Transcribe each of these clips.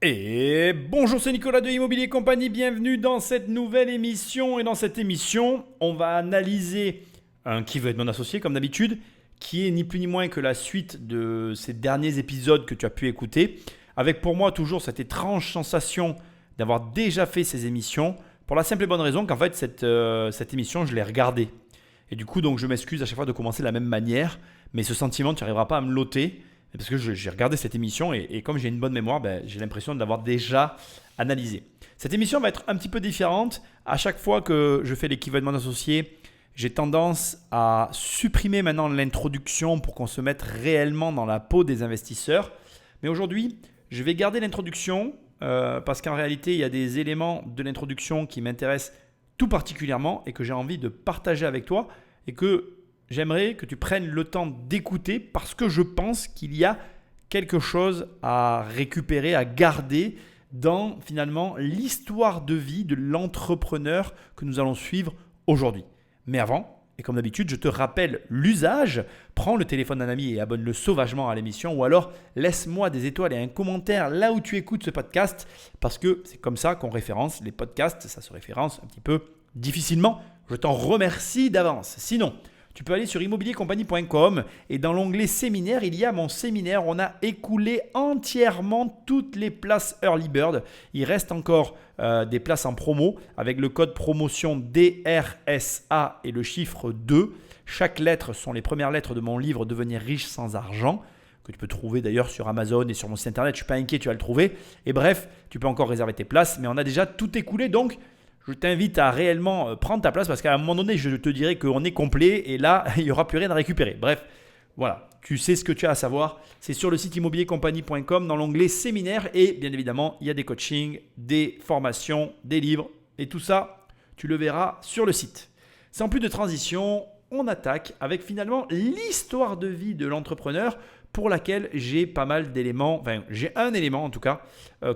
Et bonjour, c'est Nicolas de Immobilier Compagnie, bienvenue dans cette nouvelle émission. Et dans cette émission, on va analyser un qui veut être mon associé comme d'habitude, qui est ni plus ni moins que la suite de ces derniers épisodes que tu as pu écouter, avec pour moi toujours cette étrange sensation d'avoir déjà fait ces émissions, pour la simple et bonne raison qu'en fait cette émission je l'ai regardée. Et du coup donc je m'excuse à chaque fois de commencer de la même manière, mais ce sentiment tu n'arriveras pas à me l'ôter. Parce que j'ai regardé cette émission et comme j'ai une bonne mémoire, j'ai l'impression de l'avoir déjà analysée. Cette émission va être un petit peu différente. À chaque fois que je fais l'équivalent associé, j'ai tendance à supprimer maintenant l'introduction pour qu'on se mette réellement dans la peau des investisseurs. Mais aujourd'hui, je vais garder l'introduction parce qu'en réalité, il y a des éléments de l'introduction qui m'intéressent tout particulièrement et que j'ai envie de partager avec toi et que j'aimerais que tu prennes le temps d'écouter parce que je pense qu'il y a quelque chose à récupérer, à garder dans finalement l'histoire de vie de l'entrepreneur que nous allons suivre aujourd'hui. Mais avant, et comme d'habitude, je te rappelle l'usage. Prends le téléphone d'un ami et abonne-le sauvagement à l'émission ou alors laisse-moi des étoiles et un commentaire là où tu écoutes ce podcast parce que c'est comme ça qu'on référence les podcasts. Ça se référence un petit peu difficilement. Je t'en remercie d'avance. Sinon, tu peux aller sur immobiliercompagnie.com et dans l'onglet séminaire, il y a mon séminaire. On a écoulé entièrement toutes les places Early Bird. Il reste encore des places en promo avec le code promotion DRSA et le chiffre 2. Chaque lettre sont les premières lettres de mon livre « Devenir riche sans argent » que tu peux trouver d'ailleurs sur Amazon et sur mon site internet. Je ne suis pas inquiet, tu vas le trouver. Et bref, tu peux encore réserver tes places, mais on a déjà tout écoulé donc je t'invite à réellement prendre ta place parce qu'à un moment donné, je te dirai qu'on est complet et là, il n'y aura plus rien à récupérer. Bref, voilà, tu sais ce que tu as à savoir. C'est sur le site immobiliercompagnie.com dans l'onglet séminaire et bien évidemment, il y a des coachings, des formations, des livres et tout ça, tu le verras sur le site. Sans plus de transition, on attaque avec finalement l'histoire de vie de l'entrepreneur pour laquelle j'ai pas mal d'éléments, enfin j'ai un élément en tout cas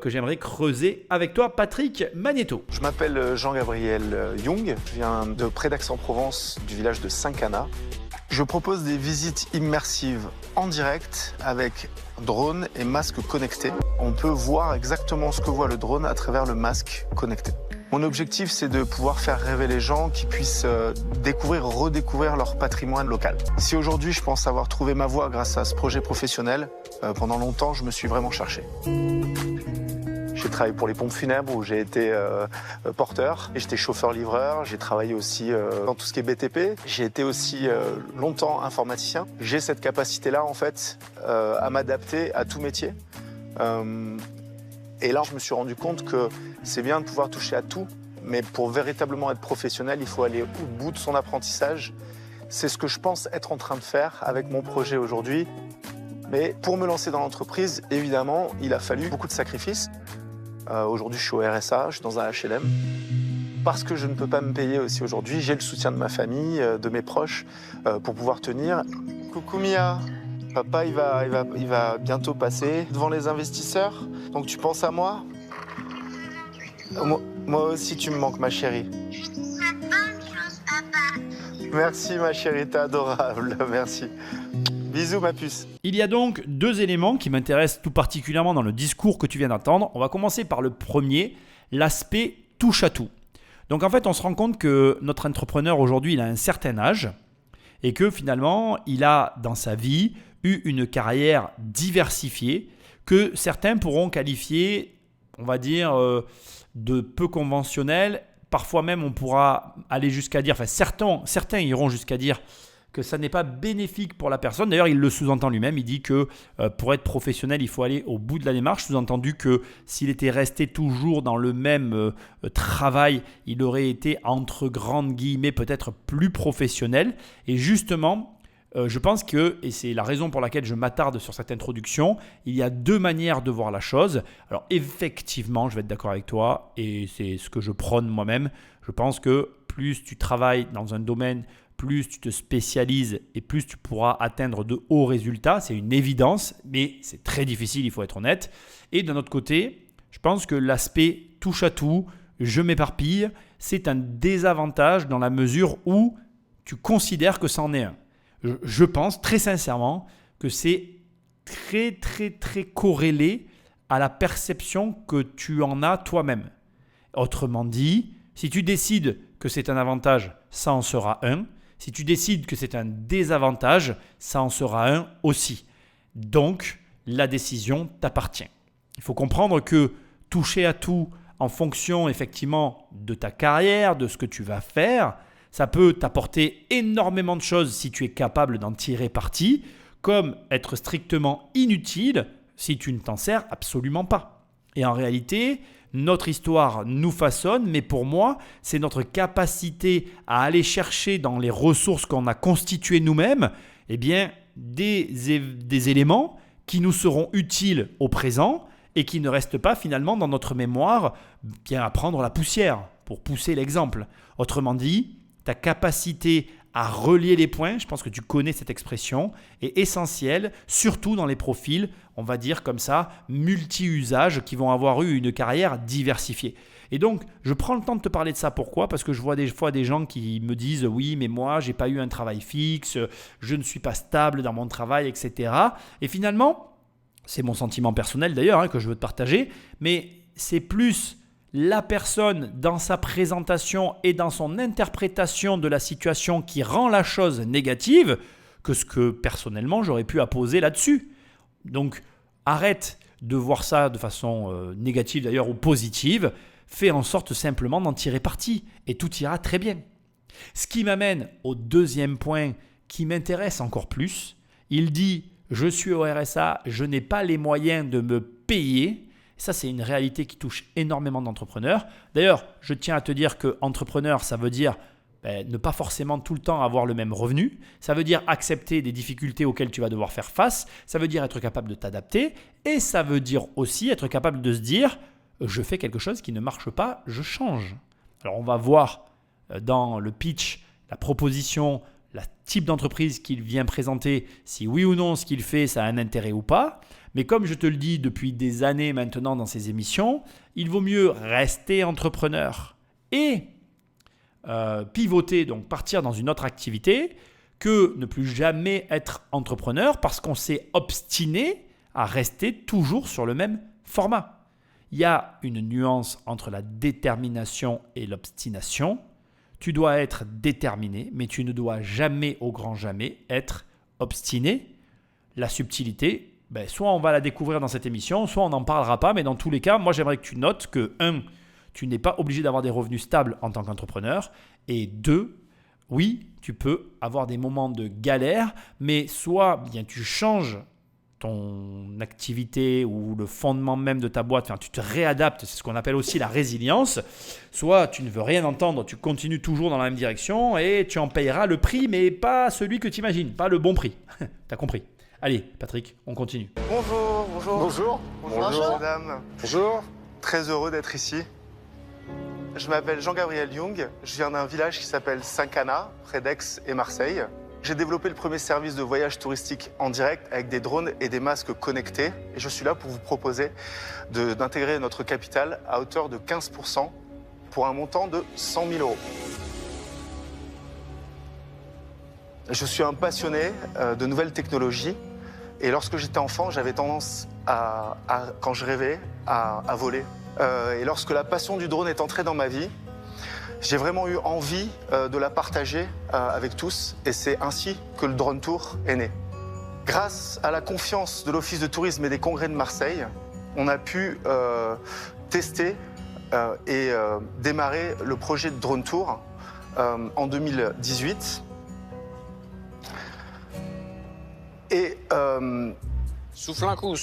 que j'aimerais creuser avec toi, Patrick Magnéto. Je m'appelle Jean-Gabriel Young, je viens de près d'Aix-en-Provence, du village de Saint-Cana. Je propose des visites immersives en direct avec drone et masque connecté. On peut voir exactement ce que voit le drone à travers le masque connecté. Mon objectif, c'est de pouvoir faire rêver les gens qui puissent découvrir, redécouvrir leur patrimoine local. Si aujourd'hui, je pense avoir trouvé ma voie grâce à ce projet professionnel, pendant longtemps, je me suis vraiment cherché. J'ai travaillé pour les pompes funèbres où j'ai été porteur et j'étais chauffeur-livreur. J'ai travaillé aussi dans tout ce qui est BTP. J'ai été aussi longtemps informaticien. J'ai cette capacité-là, en fait, à m'adapter à tout métier. Et là, je me suis rendu compte que c'est bien de pouvoir toucher à tout, mais pour véritablement être professionnel, il faut aller au bout de son apprentissage. C'est ce que je pense être en train de faire avec mon projet aujourd'hui. Mais pour me lancer dans l'entreprise, évidemment, il a fallu beaucoup de sacrifices. Aujourd'hui, je suis au RSA, je suis dans un HLM. Parce que je ne peux pas me payer aussi aujourd'hui, j'ai le soutien de ma famille, de mes proches, pour pouvoir tenir. Coucou Mia, papa il va bientôt passer devant les investisseurs. Donc tu penses à moi ? Moi aussi tu me manques ma chérie. Merci ma chérie, t'es adorable, merci. Bisous ma puce. Il y a donc deux éléments qui m'intéressent tout particulièrement dans le discours que tu viens d'entendre. On va commencer par le premier, l'aspect touche à tout. Donc en fait, on se rend compte que notre entrepreneur aujourd'hui, il a un certain âge et que finalement, il a dans sa vie eu une carrière diversifiée que certains pourront qualifier, on va dire, de peu conventionnelle. Parfois même, on pourra aller jusqu'à dire, enfin certains iront jusqu'à dire que ça n'est pas bénéfique pour la personne. D'ailleurs, il le sous-entend lui-même. Il dit que pour être professionnel, il faut aller au bout de la démarche. Sous-entendu que s'il était resté toujours dans le même travail, il aurait été, entre grandes guillemets, peut-être plus professionnel. Et justement, je pense que, et c'est la raison pour laquelle je m'attarde sur cette introduction, il y a deux manières de voir la chose. Alors effectivement, je vais être d'accord avec toi et c'est ce que je prône moi-même. Je pense que plus tu travailles dans un domaine, plus tu te spécialises et plus tu pourras atteindre de hauts résultats. C'est une évidence, mais c'est très difficile, il faut être honnête. Et d'un autre côté, je pense que l'aspect touche à tout, je m'éparpille, c'est un désavantage dans la mesure où tu considères que c'en est un. Je pense très sincèrement que c'est très corrélé à la perception que tu en as toi-même. Autrement dit, si tu décides que c'est un avantage, ça en sera un. Si tu décides que c'est un désavantage, ça en sera un aussi. Donc, la décision t'appartient. Il faut comprendre que toucher à tout en fonction effectivement de ta carrière, de ce que tu vas faire, ça peut t'apporter énormément de choses si tu es capable d'en tirer parti, comme être strictement inutile si tu ne t'en sers absolument pas. Et en réalité, notre histoire nous façonne, mais pour moi, c'est notre capacité à aller chercher dans les ressources qu'on a constituées nous-mêmes, eh bien, des éléments qui nous seront utiles au présent et qui ne restent pas finalement dans notre mémoire bien à prendre la poussière, pour pousser l'exemple. Autrement dit, ta capacité à relier les points, je pense que tu connais cette expression, est essentielle, surtout dans les profils, on va dire comme ça, multi-usages qui vont avoir eu une carrière diversifiée. Et donc, je prends le temps de te parler de ça. Pourquoi ? Parce que je vois des fois des gens qui me disent « Oui, mais moi, je n'ai pas eu un travail fixe, je ne suis pas stable dans mon travail, etc. » Et finalement, c'est mon sentiment personnel d'ailleurs que je veux te partager, mais c'est plus la personne dans sa présentation et dans son interprétation de la situation qui rend la chose négative que ce que personnellement j'aurais pu apposer là-dessus. Donc arrête de voir ça de façon négative d'ailleurs ou positive, fais en sorte simplement d'en tirer parti et tout ira très bien. Ce qui m'amène au deuxième point qui m'intéresse encore plus. Il dit « Je suis au RSA, je n'ai pas les moyens de me payer ». Ça, c'est une réalité qui touche énormément d'entrepreneurs. D'ailleurs, je tiens à te dire qu'entrepreneur, ça veut dire ne pas forcément tout le temps avoir le même revenu. Ça veut dire accepter des difficultés auxquelles tu vas devoir faire face. Ça veut dire être capable de t'adapter. Et ça veut dire aussi être capable de se dire « je fais quelque chose qui ne marche pas, je change ». Alors, on va voir dans le pitch, la proposition, le type d'entreprise qu'il vient présenter, si oui ou non ce qu'il fait, ça a un intérêt ou pas. Mais comme je te le dis depuis des années maintenant dans ces émissions, il vaut mieux rester entrepreneur et pivoter, donc partir dans une autre activité, que ne plus jamais être entrepreneur parce qu'on s'est obstiné à rester toujours sur le même format. Il y a une nuance entre la détermination et l'obstination. Tu dois être déterminé, mais tu ne dois jamais, au grand jamais, être obstiné. La subtilité, soit on va la découvrir dans cette émission, soit on n'en parlera pas, mais dans tous les cas, moi j'aimerais que tu notes que 1, tu n'es pas obligé d'avoir des revenus stables en tant qu'entrepreneur, et 2, oui, tu peux avoir des moments de galère, mais soit bien tu changes ton activité ou le fondement même de ta boîte, enfin, tu te réadaptes, c'est ce qu'on appelle aussi la résilience, soit tu ne veux rien entendre, tu continues toujours dans la même direction et tu en payeras le prix, mais pas celui que tu imagines, pas le bon prix. Tu as compris. Allez, Patrick, on continue. Bonjour. Bonjour. Bonjour, madame. Bonjour. Très heureux d'être ici. Je m'appelle Jean-Gabriel Young. Je viens d'un village qui s'appelle Saint-Cana, près d'Aix et Marseille. J'ai développé le premier service de voyage touristique en direct avec des drones et des masques connectés. Et je suis là pour vous proposer d'intégrer notre capital à hauteur de 15% pour un montant de 100 000 euros. Je suis un passionné de nouvelles technologies. Et lorsque j'étais enfant, j'avais tendance quand je rêvais, à voler. Et lorsque la passion du drone est entrée dans ma vie, j'ai vraiment eu envie de la partager avec tous. Et c'est ainsi que le Drone Tour est né. Grâce à la confiance de l'Office de tourisme et des congrès de Marseille, on a pu tester et démarrer le projet de Drone Tour en 2018. Et Souffle un coup.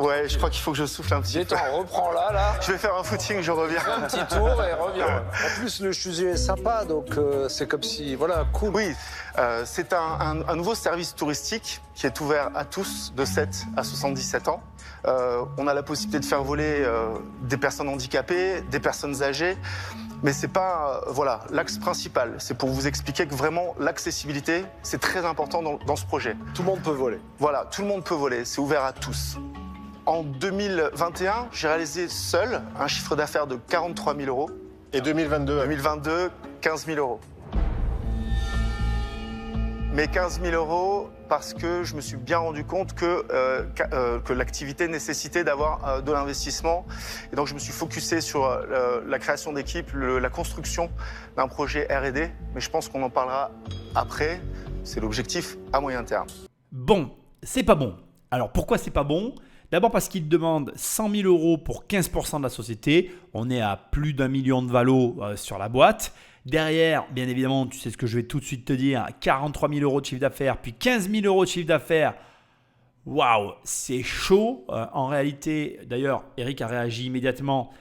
ouais, je crois qu'il faut que je souffle un petit peu. Détends, reprends-la là. Je vais faire un footing, je reviens. Fais un petit tour et reviens. En plus, le fusil est sympa, donc c'est comme si, voilà, cool. Oui, c'est un nouveau service touristique qui est ouvert à tous de 7 à 77 ans. On a la possibilité de faire voler des personnes handicapées, des personnes âgées, mais c'est pas l'axe principal. C'est pour vous expliquer que vraiment l'accessibilité, c'est très important dans ce projet. Tout le monde peut voler. Voilà, tout le monde peut voler, c'est ouvert à tous. En 2021, j'ai réalisé seul un chiffre d'affaires de 43 000 euros. Et 2022 2022, 15 000 euros. Mais 15 000 euros parce que je me suis bien rendu compte que l'activité nécessitait d'avoir de l'investissement. Et donc je me suis focusé sur la création d'équipe, la construction d'un projet R&D. Mais je pense qu'on en parlera après. C'est l'objectif à moyen terme. Bon, c'est pas bon. Alors pourquoi c'est pas bon ? D'abord parce qu'il demande 100 000 euros pour 15% de la société. On est à plus d'1 million de valo sur la boîte. Derrière, bien évidemment, tu sais ce que je vais tout de suite te dire, 43 000 euros de chiffre d'affaires, puis 15 000 euros de chiffre d'affaires. Waouh, c'est chaud. En réalité, d'ailleurs, Eric a réagi immédiatement.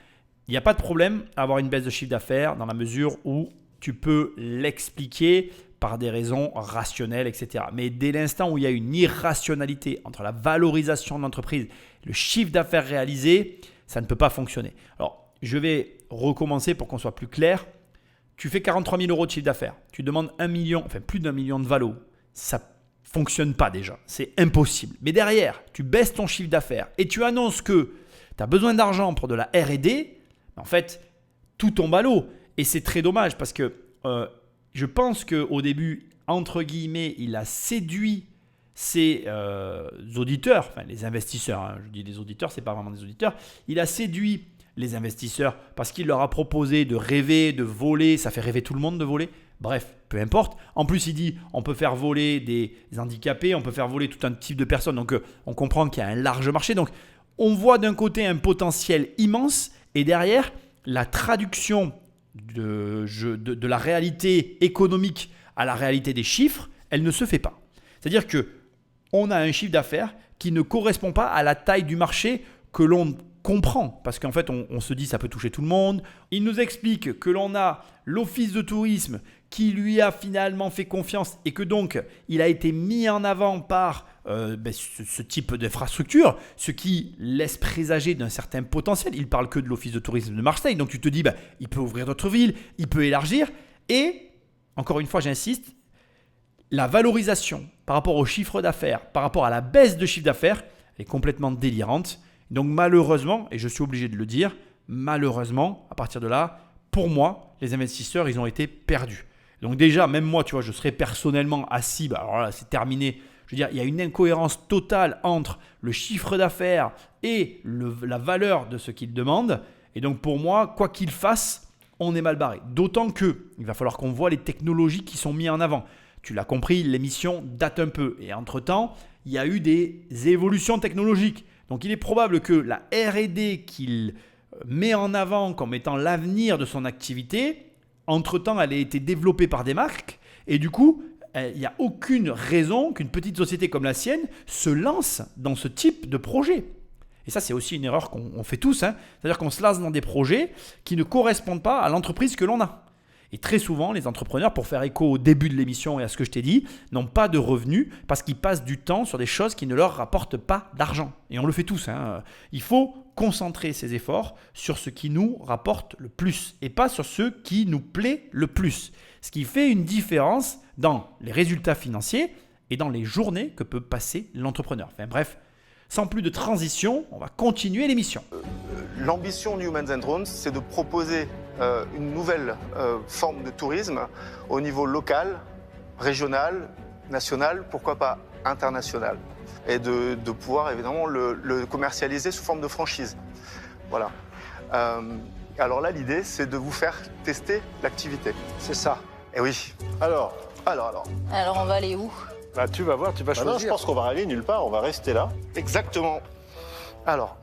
Il n'y a pas de problème à avoir une baisse de chiffre d'affaires dans la mesure où tu peux l'expliquer par des raisons rationnelles, etc. Mais dès l'instant où il y a une irrationalité entre la valorisation de l'entreprise et le chiffre d'affaires réalisé, ça ne peut pas fonctionner. Alors, je vais recommencer pour qu'on soit plus clair. Tu fais 43 000 euros de chiffre d'affaires. Tu demandes 1 million, enfin plus d'1 million de valo. Ça ne fonctionne pas déjà. C'est impossible. Mais derrière, tu baisses ton chiffre d'affaires et tu annonces que tu as besoin d'argent pour de la R&D. En fait, tout tombe à l'eau. Et c'est très dommage parce que je pense qu'au début, entre guillemets, il a séduit ses auditeurs, enfin les investisseurs. Hein, je dis des auditeurs, ce n'est pas vraiment des auditeurs. Il a séduit les investisseurs parce qu'il leur a proposé de rêver, de voler. Ça fait rêver tout le monde de voler. Bref, peu importe. En plus, il dit on peut faire voler des handicapés, on peut faire voler tout un type de personnes. Donc, on comprend qu'il y a un large marché. Donc, on voit d'un côté un potentiel immense et derrière, la traduction de la réalité économique à la réalité des chiffres, elle ne se fait pas. C'est-à-dire qu'on a un chiffre d'affaires qui ne correspond pas à la taille du marché que l'on comprend. Parce qu'en fait, on se dit ça peut toucher tout le monde. Il nous explique que l'on a l'office de tourisme qui lui a finalement fait confiance et que donc il a été mis en avant par ce type d'infrastructure, ce qui laisse présager d'un certain potentiel. Il ne parle que de l'office de tourisme de Marseille, donc tu te dis il peut ouvrir d'autres villes, il peut élargir. Et, encore une fois, j'insiste, la valorisation par rapport au chiffre d'affaires, par rapport à la baisse de chiffre d'affaires, est complètement délirante. Donc malheureusement, et je suis obligé de le dire, malheureusement, à partir de là, pour moi, les investisseurs, ils ont été perdus. Donc déjà, même moi, tu vois, je serais personnellement assis, alors là, c'est terminé. Je veux dire, il y a une incohérence totale entre le chiffre d'affaires et la valeur de ce qu'il demande. Et donc pour moi, quoi qu'il fasse, on est mal barré. D'autant qu'il va falloir qu'on voit les technologies qui sont mises en avant. Tu l'as compris, l'émission date un peu. Et entre-temps, il y a eu des évolutions technologiques. Donc il est probable que la R&D qu'il met en avant comme étant l'avenir de son activité, entre-temps, elle a été développée par des marques. Et du coup, il n'y a aucune raison qu'une petite société comme la sienne se lance dans ce type de projet. Et ça, c'est aussi une erreur qu'on fait tous. Hein. C'est-à-dire qu'on se lance dans des projets qui ne correspondent pas à l'entreprise que l'on a. Et très souvent, les entrepreneurs, pour faire écho au début de l'émission et à ce que je t'ai dit, n'ont pas de revenus parce qu'ils passent du temps sur des choses qui ne leur rapportent pas d'argent. Et on le fait tous. Hein. Il faut concentrer ses efforts sur ce qui nous rapporte le plus et pas sur ce qui nous plaît le plus. Ce qui fait une différence dans les résultats financiers et dans les journées que peut passer l'entrepreneur. Enfin bref, sans plus de transition, on va continuer l'émission. L'ambition de Humans and Drones, c'est de proposer une nouvelle forme de tourisme au niveau local, régional, national, pourquoi pas international. Et de pouvoir évidemment le commercialiser sous forme de franchise. Voilà. Alors là, l'idée, c'est de vous faire tester l'activité. C'est ça. Et oui. Alors, Alors, on va aller où? bah, tu vas voir, tu vas choisir. Non, je pense qu'on va aller nulle part, on va rester là. Exactement. Alors,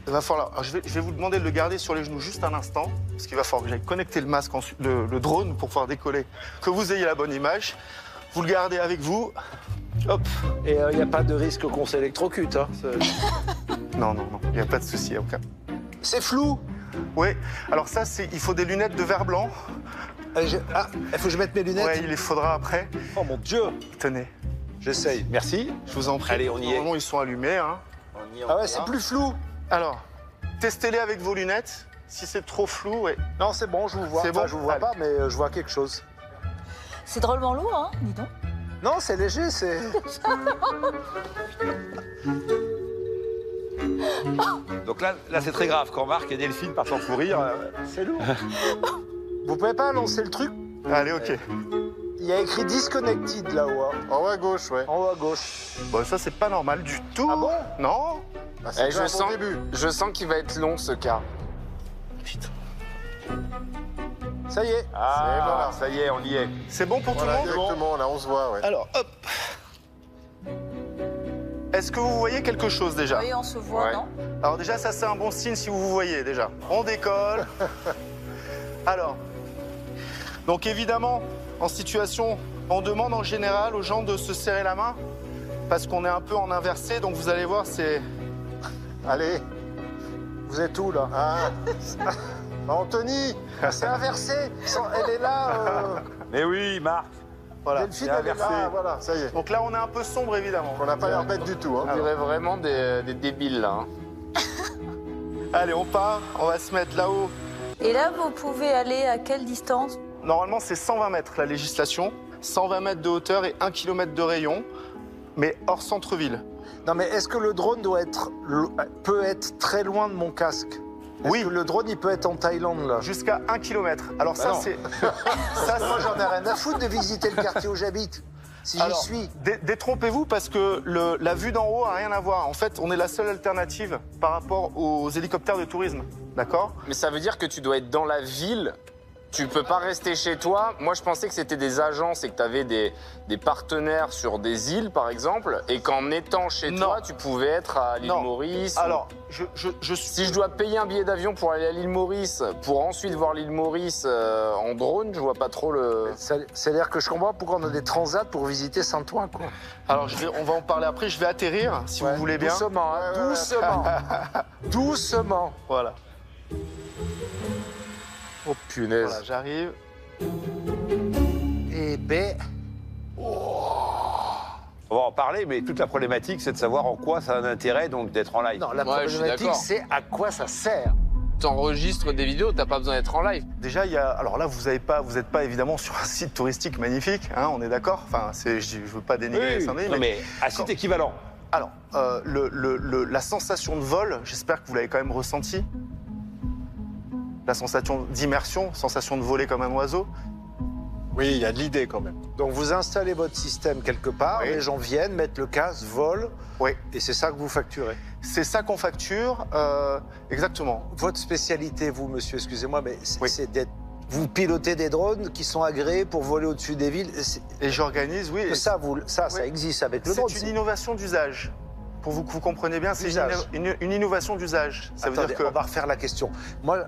il va falloir. Alors, je vais vous demander de le garder sur les genoux juste un instant, parce qu'il va falloir que j'aille connecter le masque, le drone pour pouvoir décoller, que vous ayez la bonne image. Vous le gardez avec vous. Hop. Et il n'y a pas de risque qu'on s'électrocute. Hein. Non, il n'y a pas de souci, aucun. C'est flou. Oui. Alors ça, il faut des lunettes de verre blanc. Il faut que je mette mes lunettes. Ouais, il les faudra après. Oh mon Dieu. Tenez. J'essaye. Merci. Je vous en prie. Allez, on y est. Normalement, ils sont allumés. Hein. Ah ouais, c'est plus flou. Alors, testez-les avec vos lunettes. Si c'est trop flou, ouais. Non, c'est bon, je vous vois. C'est bon, je vous vois allez. pas, mais je vois quelque chose. C'est drôlement lourd, hein, dis donc. Non, c'est léger, c'est... Donc là c'est très grave. Quand Marc et Delphine partent en fou rire, C'est lourd. Vous pouvez pas lancer le truc? Allez, ok. Il y a écrit disconnected là-haut. Hein. En haut à gauche, ouais. En haut à gauche. Bon, ça, c'est pas normal du tout. Ah bon? Non. Ah, c'est déjà un bon début. je sens qu'il va être long ce cas. Putain. Ça y est. Ah, voilà. ça y est, on y est. C'est bon pour Voilà, tout le monde? exactement, là on se voit, ouais. Alors, hop. Est-ce que vous voyez quelque chose déjà? Oui, on se voit, Ouais. non? Alors déjà, ça c'est un bon signe si vous vous voyez déjà. On décolle. Alors, donc évidemment, en situation, on demande en général aux gens de se serrer la main parce qu'on est un peu en inversé, donc vous allez voir, c'est... Allez. Vous êtes où là? Ah. Anthony. C'est inversé. Elle est là. Mais oui, Marc. Voilà. Delphine, c'est elle est inversé. là. Ah, voilà, ça y est. Donc là, on est un peu sombre évidemment. On n'a pas l'air bête du tout, hein. On dirait vraiment des débiles là. Hein. Allez, on part, on va se mettre là-haut. Et là, vous pouvez aller à quelle distance? Normalement, c'est 120 mètres la législation. 120 mètres de hauteur et 1 km de rayon, mais hors centre-ville. Non mais est-ce que le drone peut être très loin de mon casque? Oui. Est-ce que le drone il peut être en Thaïlande là? Jusqu'à 1 km. Alors ça, non. c'est... Ça, moi j'en ai rien à foutre de visiter le quartier où j'habite. Si j'y Alors, suis. détrompez-vous parce que la vue d'en haut a rien à voir. En fait, on est la seule alternative par rapport aux hélicoptères de tourisme. D'accord? Mais ça veut dire que tu dois être dans la ville. Tu peux pas rester chez toi. Moi, je pensais que c'était des agences et que tu avais des partenaires sur des îles, par exemple, et qu'en étant chez Non. toi, tu pouvais être à l'île Non. Maurice. Alors, je Si je dois payer un billet d'avion pour aller à l'île Maurice, pour ensuite voir l'île Maurice en drone, je vois pas trop le... C'est-à-dire que je comprends pourquoi on a des transats pour visiter Saint-Ouen, quoi. Alors, on va en parler après. Je vais atterrir, si Ouais, vous voulez bien. Doucement, hein, Ouais, ouais, doucement. Doucement. Voilà. Oh punaise. Voilà, j'arrive. Et ben, On va en parler, mais toute la problématique, c'est de savoir en quoi ça a un intérêt donc d'être en live. non, la Ouais, je suis problématique, d'accord. c'est à quoi ça sert. T'enregistres des vidéos, t'as pas besoin d'être en live. Déjà, il y a... Alors là, vous n'êtes pas évidemment sur un site touristique magnifique, hein, on est d'accord? Enfin, je ne veux pas dénigrer Oui, Saint-Denis, non, mais à site équivalent. Alors, la sensation de vol, j'espère que vous l'avez quand même ressenti. La sensation d'immersion, sensation de voler comme un oiseau. Oui, il y a de l'idée quand même. Donc vous installez votre système quelque part, Oui. les gens viennent, mettent le casque, volent, Oui, et c'est ça que vous facturez. c'est ça qu'on facture, exactement. Votre spécialité, vous, monsieur, excusez-moi, mais Oui. c'est d'être... Vous pilotez des drones qui sont agréés pour voler au-dessus des villes. Et j'organise, oui. et Ça Oui. existe avec le drone. C'est une innovation d'usage. Pour vous que vous compreniez bien, c'est D'usage. une innovation d'usage. Ça veut Attendez, dire que... on va refaire la question. Moi,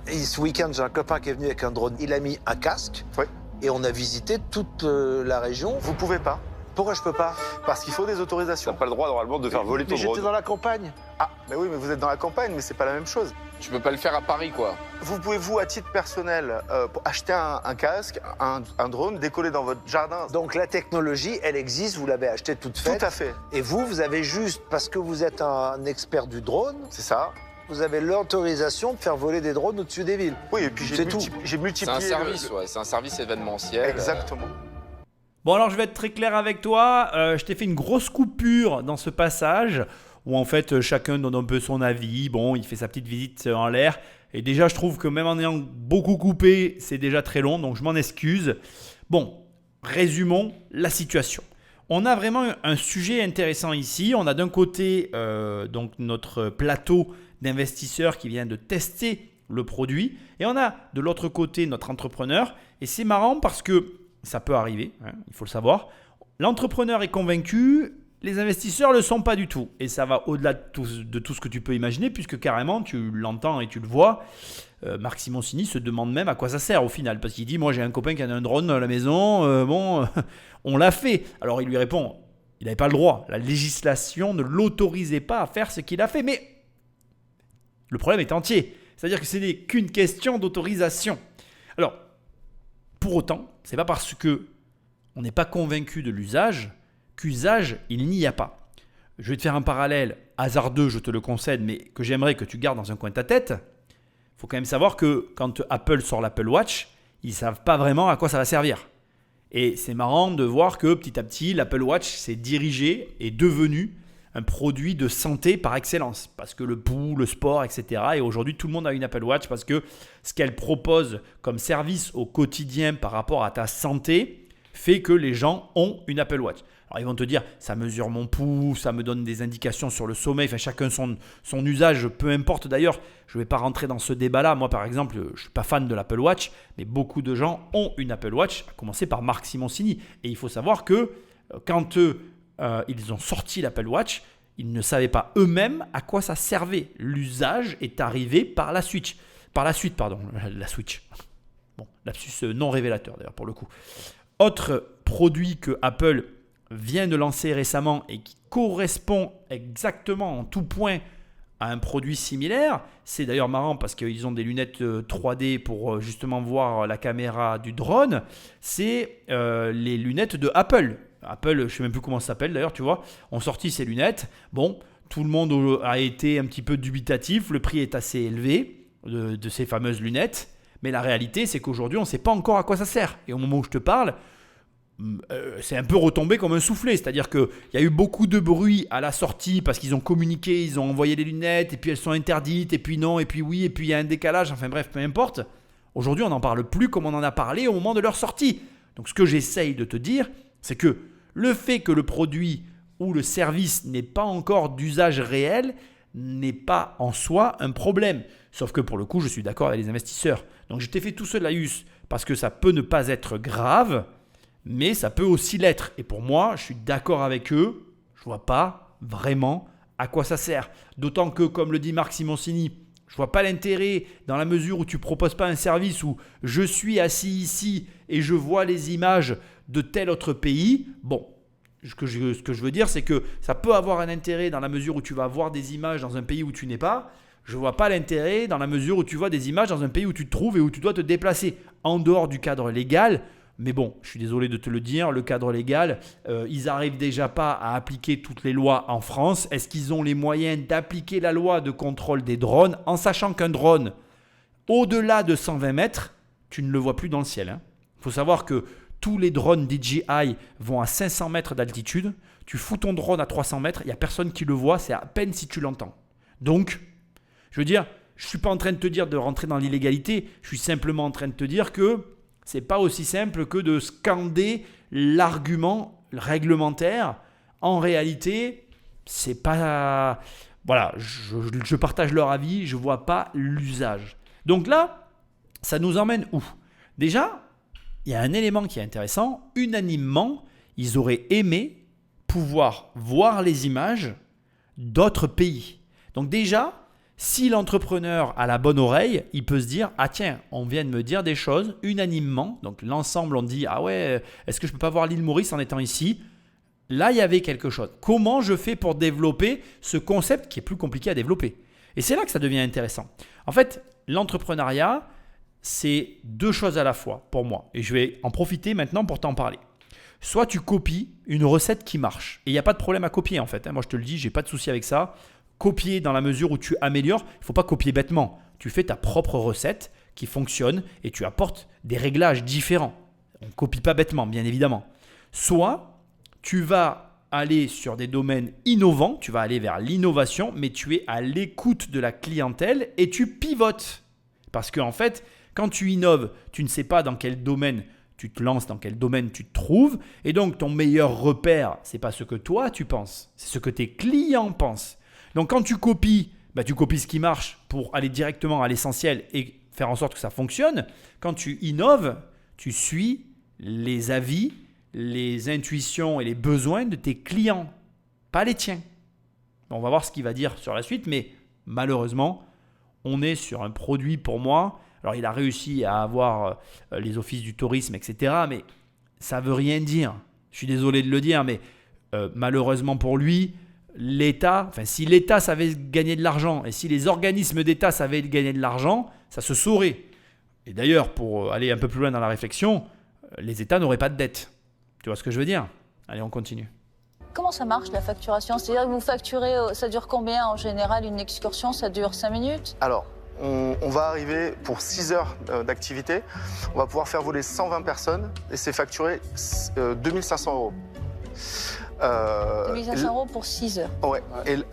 ce week-end, j'ai un copain qui est venu avec un drone. Il a mis un casque Oui. et on a visité toute la région. Vous pouvez pas, Pourquoi je peux pas? parce qu'il faut des Tu autorisations. n'as pas le droit normalement de faire voler ton Mais j'étais drone. dans la campagne. Ah, mais oui, mais vous êtes dans la campagne, mais c'est pas la même chose. Tu peux pas le faire à Paris, quoi. Vous pouvez, vous, à titre personnel, pour acheter un casque, un drone, décoller dans votre jardin. Donc la technologie, elle existe, vous l'avez achetée toute faite. Tout à fait, Et vous avez juste, parce que vous êtes un expert du drone, c'est ça. vous avez l'autorisation de faire voler des drones au-dessus des villes. Oui, et puis C'est tout. j'ai C'est multiplié... un service, ouais. C'est un service événementiel. Exactement. Bon, alors je vais être très clair avec toi. Je t'ai fait une grosse coupure dans ce passage où en fait chacun donne un peu son avis. Bon, il fait sa petite visite en l'air. Et déjà, je trouve que même en ayant beaucoup coupé, c'est déjà très long. Donc je m'en excuse. Bon, résumons la situation. On a vraiment un sujet intéressant ici. On a d'un côté donc notre plateau d'investisseurs qui vient de tester le produit. Et on a de l'autre côté notre entrepreneur. Et c'est marrant parce que ça peut arriver, hein, il faut le savoir. L'entrepreneur est convaincu, les investisseurs ne le sont pas du tout. Et ça va au-delà de tout ce que tu peux imaginer, puisque carrément, tu l'entends et tu le vois. Marc Simoncini se demande même à quoi ça sert au final. Parce qu'il dit, moi j'ai un copain qui a un drone à la maison, on l'a fait. Alors il lui répond, il n'avait pas le droit. La législation ne l'autorisait pas à faire ce qu'il a fait. Mais le problème est entier. C'est-à-dire que ce n'est qu'une question d'autorisation. Alors, pour autant, ce n'est pas parce que on n'est pas convaincu de l'usage qu'usage il n'y a pas. Je vais te faire un parallèle hasardeux, je te le concède, mais que j'aimerais que tu gardes dans un coin de ta tête. Il faut quand même savoir que quand Apple sort l'Apple Watch, ils ne savent pas vraiment à quoi ça va servir. Et c'est marrant de voir que petit à petit, l'Apple Watch s'est dirigé et devenu un produit de santé par excellence. Parce que le pouls, le sport, etc. Et aujourd'hui, tout le monde a une Apple Watch parce que ce qu'elle propose comme service au quotidien par rapport à ta santé, fait que les gens ont une Apple Watch. Alors ils vont te dire, ça mesure mon pouls, ça me donne des indications sur le sommeil, enfin chacun son usage, peu importe d'ailleurs. Je ne vais pas rentrer dans ce débat-là. Moi par exemple, je ne suis pas fan de l'Apple Watch, mais beaucoup de gens ont une Apple Watch, à commencer par Marc Simoncini. Et il faut savoir que quand ils ont sorti l'Apple Watch, ils ne savaient pas eux-mêmes à quoi ça servait. L'usage est arrivé par la Switch. La Switch. Bon, lapsus non révélateur d'ailleurs pour le coup. Autre produit que Apple vient de lancer récemment et qui correspond exactement en tout point à un produit similaire, c'est d'ailleurs marrant parce qu'ils ont des lunettes 3D pour justement voir la caméra du drone, c'est les lunettes de Apple. Apple, je ne sais même plus comment ça s'appelle d'ailleurs, tu vois, ont sorti ces lunettes. Bon, tout le monde a été un petit peu dubitatif, le prix est assez élevé de ces fameuses lunettes, mais la réalité c'est qu'aujourd'hui on ne sait pas encore à quoi ça sert. Et au moment où je te parle, c'est un peu retombé comme un soufflet, c'est-à-dire qu'il y a eu beaucoup de bruit à la sortie parce qu'ils ont communiqué, ils ont envoyé les lunettes et puis elles sont interdites et puis non et puis oui et puis il y a un décalage, enfin bref, peu importe. Aujourd'hui on n'en parle plus comme on en a parlé au moment de leur sortie. Donc ce que j'essaye de te dire, c'est que le fait que le produit ou le service n'ait pas encore d'usage réel n'est pas en soi un problème. Sauf que pour le coup, je suis d'accord avec les investisseurs. Donc je t'ai fait tout ce laïus parce que ça peut ne pas être grave, mais ça peut aussi l'être. Et pour moi, je suis d'accord avec eux. Je ne vois pas vraiment à quoi ça sert. D'autant que, comme le dit Marc Simoncini, je ne vois pas l'intérêt dans la mesure où tu ne proposes pas un service où je suis assis ici et je vois les images de tel autre pays. Bon, ce que je veux dire, c'est que ça peut avoir un intérêt dans la mesure où tu vas voir des images dans un pays où tu n'es pas. Je ne vois pas l'intérêt dans la mesure où tu vois des images dans un pays où tu te trouves et où tu dois te déplacer en dehors du cadre légal. Mais bon, je suis désolé de te le dire, le cadre légal, ils n'arrivent déjà pas à appliquer toutes les lois en France. Est-ce qu'ils ont les moyens d'appliquer la loi de contrôle des drones en sachant qu'un drone, au-delà de 120 mètres, tu ne le vois plus dans le ciel. Il faut savoir que tous les drones DJI vont à 500 mètres d'altitude. Tu fous ton drone à 300 mètres, il n'y a personne qui le voit, c'est à peine si tu l'entends. Donc, je veux dire, je ne suis pas en train de te dire de rentrer dans l'illégalité, je suis simplement en train de te dire que ce n'est pas aussi simple que de scander l'argument réglementaire. En réalité, c'est pas... Voilà, je partage leur avis, je ne vois pas l'usage. Donc là, ça nous emmène où ? Déjà, il y a un élément qui est intéressant. Unanimement, ils auraient aimé pouvoir voir les images d'autres pays. Donc déjà, si l'entrepreneur a la bonne oreille, il peut se dire « Ah tiens, on vient de me dire des choses unanimement. » Donc l'ensemble, on dit « Ah ouais, est-ce que je ne peux pas voir l'île Maurice en étant ici ?» Là, il y avait quelque chose. Comment je fais pour développer ce concept qui est plus compliqué à développer ? Et c'est là que ça devient intéressant. En fait, l'entrepreneuriat, c'est deux choses à la fois pour moi. Et je vais en profiter maintenant pour t'en parler. Soit tu copies une recette qui marche. Et il n'y a pas de problème à copier en fait. Moi, je te le dis, je n'ai pas de souci avec ça. Copier dans la mesure où tu améliores. Il ne faut pas copier bêtement. Tu fais ta propre recette qui fonctionne et tu apportes des réglages différents. On ne copie pas bêtement, bien évidemment. Soit tu vas aller sur des domaines innovants, tu vas aller vers l'innovation, mais tu es à l'écoute de la clientèle et tu pivotes. Parce qu'en fait, quand tu innoves, tu ne sais pas dans quel domaine tu te lances, dans quel domaine tu te trouves. Et donc, ton meilleur repère, ce n'est pas ce que toi tu penses, c'est ce que tes clients pensent. Donc, quand tu copies, tu copies ce qui marche pour aller directement à l'essentiel et faire en sorte que ça fonctionne. Quand tu innoves, tu suis les avis, les intuitions et les besoins de tes clients, pas les tiens. On va voir ce qu'il va dire sur la suite, mais malheureusement, on est sur un produit pour moi. Alors, il a réussi à avoir les offices du tourisme, etc. Mais ça ne veut rien dire. Je suis désolé de le dire, mais malheureusement pour lui, l'État, si l'État savait gagner de l'argent et si les organismes d'État savaient gagner de l'argent, ça se saurait. Et d'ailleurs, pour aller un peu plus loin dans la réflexion, les États n'auraient pas de dette. Tu vois ce que je veux dire ? Allez, on continue. Comment ça marche la facturation ? C'est-à-dire que vous facturez, ça dure combien en général une excursion ? Ça dure 5 minutes ? Alors, on va arriver pour 6 heures d'activité. On va pouvoir faire voler 120 personnes et c'est facturé 2500 €. 2500 € pour 6 heures. Ouais.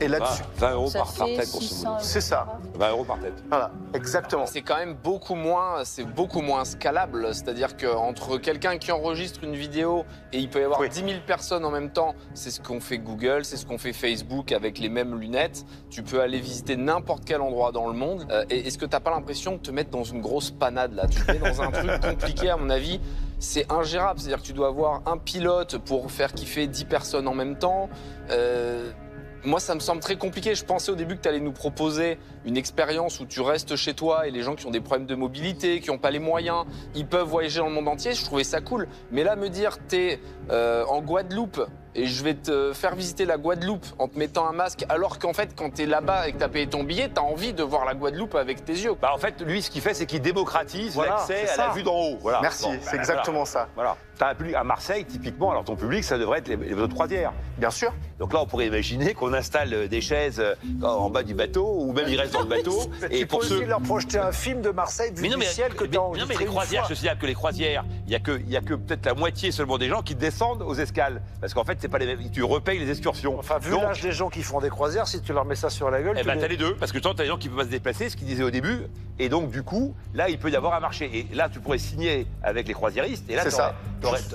Et là-dessus, 20 euros Ça par fait tête, grosso 600 modo. €. c'est ça. 20 euros par tête. Voilà, exactement. C'est quand même beaucoup moins scalable. C'est-à-dire qu'entre quelqu'un qui enregistre une vidéo et il peut y avoir 10 000 personnes en même temps, c'est ce qu'on fait Google, c'est ce qu'on fait Facebook avec les mêmes lunettes. Tu peux aller visiter n'importe quel endroit dans le monde. Et est-ce que tu n'as pas l'impression de te mettre dans une grosse panade là? Tu te mets dans un truc compliqué à mon avis. C'est ingérable. C'est-à-dire que tu dois avoir un pilote pour faire kiffer 10 personnes en même temps. Moi, ça me semble très compliqué. Je pensais au début que tu allais nous proposer une expérience où tu restes chez toi et les gens qui ont des problèmes de mobilité, qui n'ont pas les moyens, ils peuvent voyager dans le monde entier. Je trouvais ça cool. Mais là, me dire, t'es en Guadeloupe et je vais te faire visiter la Guadeloupe en te mettant un masque, alors qu'en fait, quand t'es là-bas et que t'as payé ton billet, t'as envie de voir la Guadeloupe avec tes yeux. Bah en fait, lui, ce qu'il fait, c'est qu'il démocratise Voilà, l'accès c'est à la ça. vue d'en haut. Voilà. Merci, Bon, c'est exactement ça. Voilà. T'as un public à Marseille, typiquement, alors ton public, ça devrait être les bateaux de croisière. Bien sûr. Donc là, on pourrait imaginer qu'on installe des chaises en bas du bateau, ou même ils restent dans le bateau. Et Et tu peux aussi leur projeter un film de Marseille vu du ciel que tu as non, mais les croisières, je signale que les croisières, il y a que peut-être la moitié seulement des gens qui descendent aux escales. Parce qu'en fait, c'est pas les mêmes. Tu repayes les excursions. Enfin, vu Donc, l'âge des gens qui font des croisières, si tu leur mets ça sur la gueule, eh tu ben, les- t'as les deux, parce que t'as des gens qui peuvent pas se déplacer, ce qu'ils disaient au début, et donc du coup, là, il peut y avoir un marché. Et là, tu pourrais signer avec les croisiéristes, et là, C'est ça.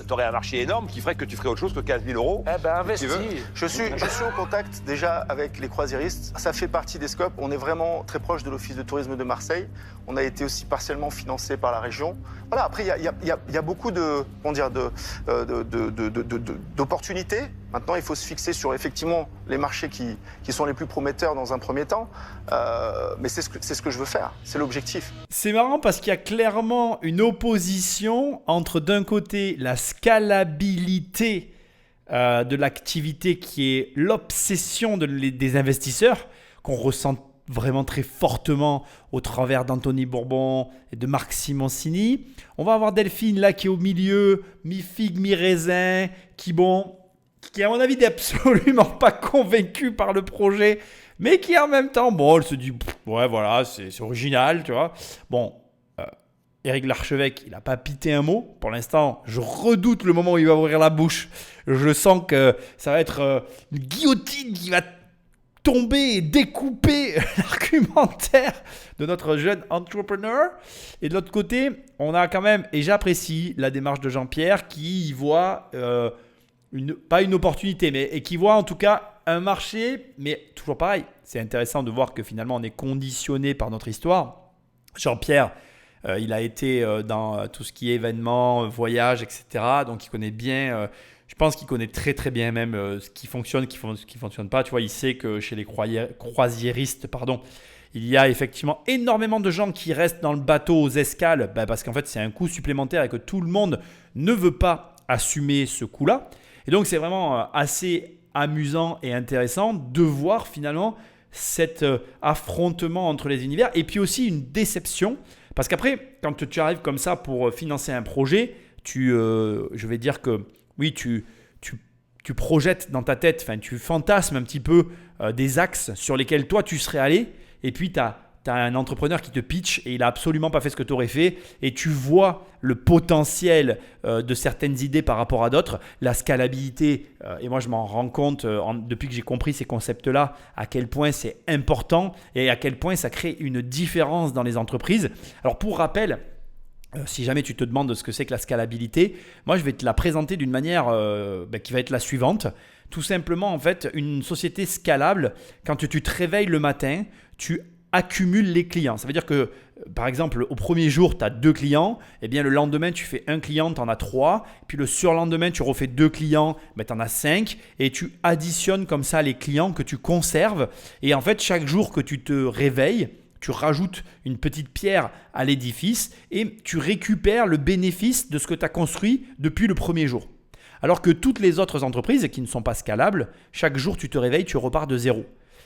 t'aurais un marché énorme qui ferait que tu ferais autre chose que 15 000 euros. Eh ben, investis. veux. Je suis au contact déjà avec les croisiéristes. Ça fait partie des scopes. On est vraiment très proche de l'Office de tourisme de Marseille. On a été aussi partiellement financé par la région. Voilà. Après, il y a beaucoup d'opportunités. Maintenant, il faut se fixer sur effectivement les marchés qui sont les plus prometteurs dans un premier temps. Mais c'est ce que je veux faire. C'est l'objectif. C'est marrant parce qu'il y a clairement une opposition entre d'un côté la scalabilité de l'activité qui est l'obsession des investisseurs qu'on ressent vraiment très fortement au travers d'Anthony Bourbon et de Marc Simoncini. On va avoir Delphine là qui est au milieu, mi-figue, mi-raisin, qui à mon avis n'est absolument pas convaincue par le projet, mais qui en même temps, bon, elle se dit, ouais voilà, c'est original, tu vois. Bon, Éric Larchevêque, il n'a pas pité un mot. Pour l'instant, je redoute le moment où il va ouvrir la bouche. Je sens que ça va être une guillotine qui va tomber et découper l'argumentaire de notre jeune entrepreneur. Et de l'autre côté, on a quand même, et j'apprécie la démarche de Jean-Pierre qui y voit, pas une opportunité, mais qui voit en tout cas un marché. Mais toujours pareil, c'est intéressant de voir que finalement on est conditionné par notre histoire. Jean-Pierre, il a été dans tout ce qui est événements, voyages, etc. Donc il connaît bien, je pense qu'il connaît très très bien même ce qui fonctionne, ce qui ne fonctionne pas. Tu vois, il sait que chez les croisiéristes, il y a effectivement énormément de gens qui restent dans le bateau aux escales parce qu'en fait c'est un coût supplémentaire et que tout le monde ne veut pas assumer ce coût-là. Et donc c'est vraiment assez amusant et intéressant de voir finalement cet affrontement entre les univers et puis aussi une déception. Parce qu'après, quand tu arrives comme ça pour financer un projet, je vais dire que oui, tu projettes dans ta tête, tu fantasmes un petit peu des axes sur lesquels toi tu serais allé. Et puis tu as un entrepreneur qui te pitch et il n'a absolument pas fait ce que tu aurais fait. Et tu vois le potentiel de certaines idées par rapport à d'autres, la scalabilité. Et moi, je m'en rends compte depuis que j'ai compris ces concepts-là, à quel point c'est important et à quel point ça crée une différence dans les entreprises. Alors pour rappel, si jamais tu te demandes ce que c'est que la scalabilité, moi je vais te la présenter d'une manière qui va être la suivante. Tout simplement, en fait, une société scalable, quand tu te réveilles le matin, tu accumules les clients. Ça veut dire que, par exemple, au premier jour, tu as 2 clients. Eh bien, le lendemain, tu fais 1 client, tu en as 3. Puis le surlendemain, tu refais 2 clients, tu en as 5. Et tu additionnes comme ça les clients que tu conserves. Et en fait, chaque jour que tu te réveilles, tu rajoutes une petite pierre à l'édifice et tu récupères le bénéfice de ce que tu as construit depuis le premier jour. Alors que toutes les autres entreprises qui ne sont pas scalables, chaque jour tu te réveilles, tu repars de zéro.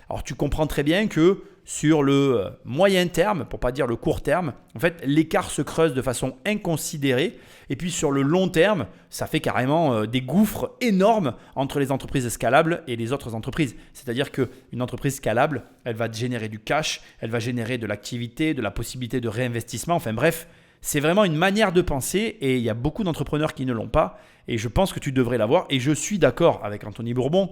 Alors tu comprends très bien que sur le moyen terme, pour ne pas dire le court terme, en fait l'écart se creuse de façon inconsidérée. Et puis sur le long terme, ça fait carrément des gouffres énormes entre les entreprises scalables et les autres entreprises. C'est-à-dire qu'une entreprise scalable, elle va générer du cash, elle va générer de l'activité, de la possibilité de réinvestissement. Enfin bref, C'est vraiment une manière de penser et il y a beaucoup d'entrepreneurs qui ne l'ont pas et je pense que tu devrais l'avoir. Et je suis d'accord avec Anthony Bourbon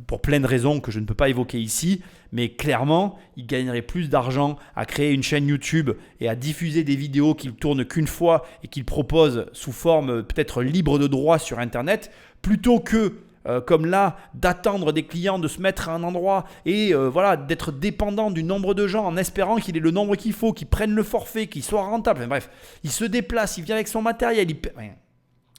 pour plein de raisons que je ne peux pas évoquer ici, mais clairement, il gagnerait plus d'argent à créer une chaîne YouTube et à diffuser des vidéos qu'il tourne qu'une fois et qu'il propose sous forme peut-être libre de droit sur Internet plutôt que comme là, d'attendre des clients, de se mettre à un endroit et voilà, d'être dépendant du nombre de gens en espérant qu'il ait le nombre qu'il faut, qu'il prenne le forfait, qu'il soit rentable. Enfin, bref, il se déplace, il vient avec son matériel.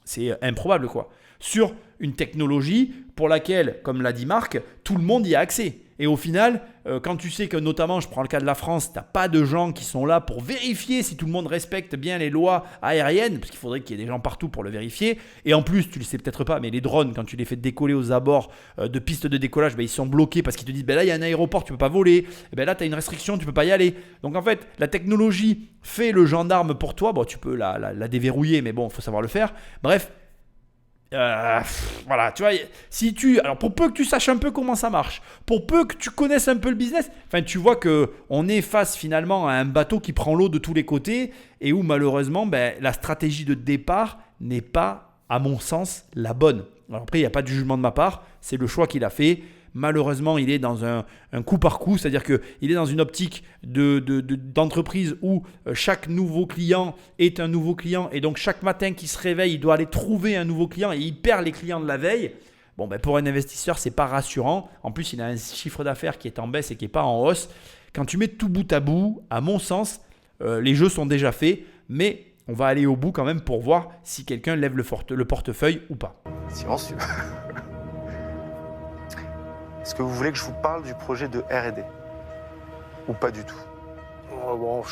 C'est improbable quoi. Sur une technologie pour laquelle, comme l'a dit Marc, tout le monde y a accès. Et au final, quand tu sais que notamment, je prends le cas de la France, tu n'as pas de gens qui sont là pour vérifier si tout le monde respecte bien les lois aériennes, parce qu'il faudrait qu'il y ait des gens partout pour le vérifier. Et en plus, tu ne le sais peut-être pas, mais les drones, quand tu les fais décoller aux abords de pistes de décollage, ils sont bloqués parce qu'ils te disent là, il y a un aéroport, tu ne peux pas voler. Et là, tu as une restriction, tu ne peux pas y aller. Donc en fait, la technologie fait le gendarme pour toi. Bon, tu peux la déverrouiller, mais bon, il faut savoir le faire. Bref. Voilà, tu vois, alors pour peu que tu saches un peu comment ça marche, pour peu que tu connaisses un peu le business, enfin tu vois que on est face finalement à un bateau qui prend l'eau de tous les côtés et où malheureusement la stratégie de départ n'est pas, à mon sens, la bonne. Alors après, il n'y a pas de jugement de ma part, c'est le choix qu'il a fait. Malheureusement, il est dans un coup par coup, c'est-à-dire qu'il est dans une optique d'entreprise où chaque nouveau client est un nouveau client et donc chaque matin qu'il se réveille, il doit aller trouver un nouveau client et il perd les clients de la veille. Bon, pour un investisseur, c'est pas rassurant. En plus, il a un chiffre d'affaires qui est en baisse et qui n'est pas en hausse. Quand tu mets tout bout à bout, à mon sens, les jeux sont déjà faits, mais on va aller au bout quand même pour voir si quelqu'un lève le portefeuille ou pas. Silencieux. Est-ce que vous voulez que je vous parle du projet de R&D? Ou pas du tout? Bon,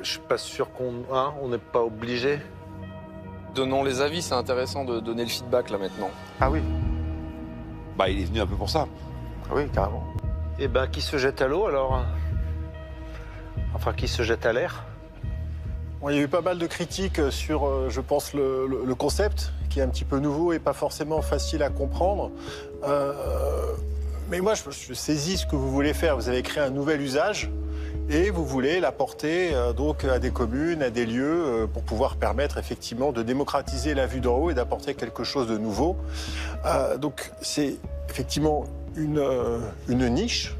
je suis pas sûr on n'est pas obligé. Donnons les avis, c'est intéressant de donner le feedback là maintenant. Ah oui, Il est venu un peu pour ça. oui, carrément. Eh ben, qui se jette à l'eau alors? Enfin, qui se jette à l'air? Bon, il y a eu pas mal de critiques sur, je pense, le concept, qui est un petit peu nouveau et pas forcément facile à comprendre. Mais moi, je saisis ce que vous voulez faire. Vous avez créé un nouvel usage et vous voulez l'apporter donc à des communes, à des lieux, pour pouvoir permettre effectivement de démocratiser la vue d'en haut et d'apporter quelque chose de nouveau. Donc c'est effectivement une niche,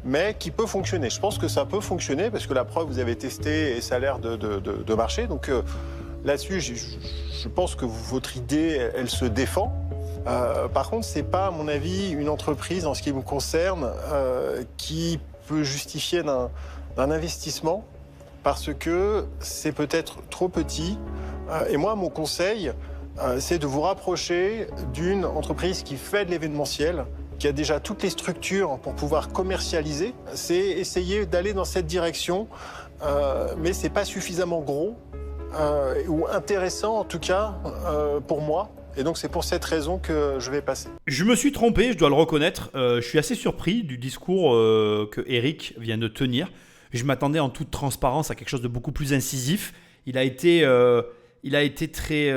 mais qui peut fonctionner. Je pense que ça peut fonctionner parce que la preuve, vous avez testé et ça a l'air de marcher. Donc là-dessus, je pense que votre idée, elle se défend. Par contre, c'est pas, à mon avis, une entreprise, en ce qui me concerne, qui peut justifier d'un investissement parce que c'est peut-être trop petit. Et moi, mon conseil, c'est de vous rapprocher d'une entreprise qui fait de l'événementiel, qui a déjà toutes les structures pour pouvoir commercialiser. C'est essayer d'aller dans cette direction, mais c'est pas suffisamment gros ou intéressant, en tout cas, pour moi. Et donc, c'est pour cette raison que je vais passer. Je me suis trompé, je dois le reconnaître. Je suis assez surpris du discours que Eric vient de tenir. Je m'attendais en toute transparence à quelque chose de beaucoup plus incisif. Il a été très...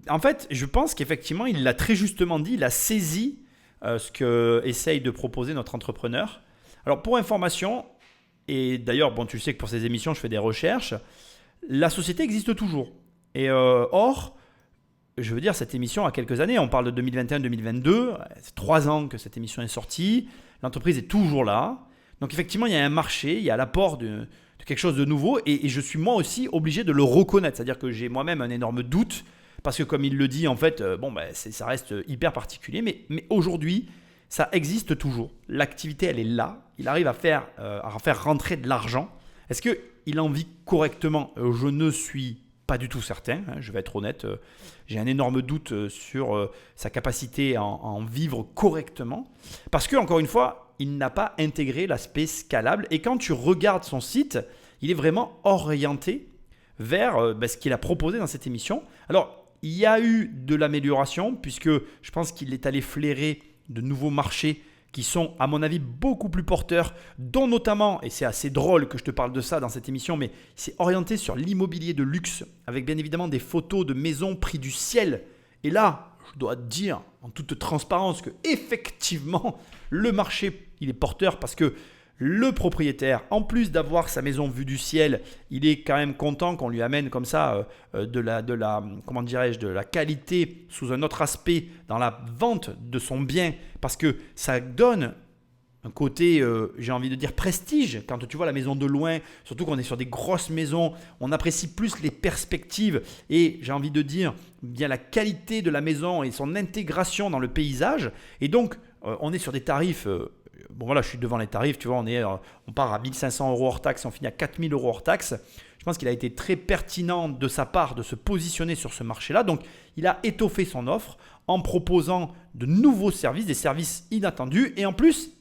En fait, je pense qu'effectivement, il l'a très justement dit. Il a saisi ce que essaye de proposer notre entrepreneur. Alors, pour information, et d'ailleurs, bon, tu sais que pour ces émissions, je fais des recherches, la société existe toujours. Et or... Je veux dire, cette émission a quelques années, on parle de 2021-2022, c'est 3 ans que cette émission est sortie, l'entreprise est toujours là. Donc effectivement, il y a un marché, il y a l'apport de quelque chose de nouveau et je suis moi aussi obligé de le reconnaître. C'est-à-dire que j'ai moi-même un énorme doute parce que comme il le dit, en fait, ça reste hyper particulier. Mais aujourd'hui, ça existe toujours. L'activité, elle est là. Il arrive à faire rentrer de l'argent. Est-ce qu'il en vit correctement? Je ne suis pas du tout certain, je vais être honnête. J'ai un énorme doute sur sa capacité à en vivre correctement. Parce que, encore une fois, il n'a pas intégré l'aspect scalable. Et quand tu regardes son site, il est vraiment orienté vers ce qu'il a proposé dans cette émission. Alors, il y a eu de l'amélioration puisque je pense qu'il est allé flairer de nouveaux marchés qui sont, à mon avis, beaucoup plus porteurs, dont notamment, et c'est assez drôle que je te parle de ça dans cette émission, mais c'est orienté sur l'immobilier de luxe, avec bien évidemment des photos de maisons prix du ciel. Et là, je dois te dire, en toute transparence, que effectivement, le marché, il est porteur parce que le propriétaire, en plus d'avoir sa maison vue du ciel, il est quand même content qu'on lui amène comme ça de la qualité sous un autre aspect dans la vente de son bien, parce que ça donne un côté, j'ai envie de dire, prestige. Quand tu vois la maison de loin, surtout qu'on est sur des grosses maisons, on apprécie plus les perspectives et j'ai envie de dire bien la qualité de la maison et son intégration dans le paysage. Et donc, on est sur des tarifs, bon voilà, je suis devant les tarifs, tu vois, on part à 1 500 € hors taxe, on finit à 4 000 € hors taxe. Je pense qu'il a été très pertinent de sa part de se positionner sur ce marché-là. Donc, il a étoffé son offre en proposant de nouveaux services, des services inattendus et en plus,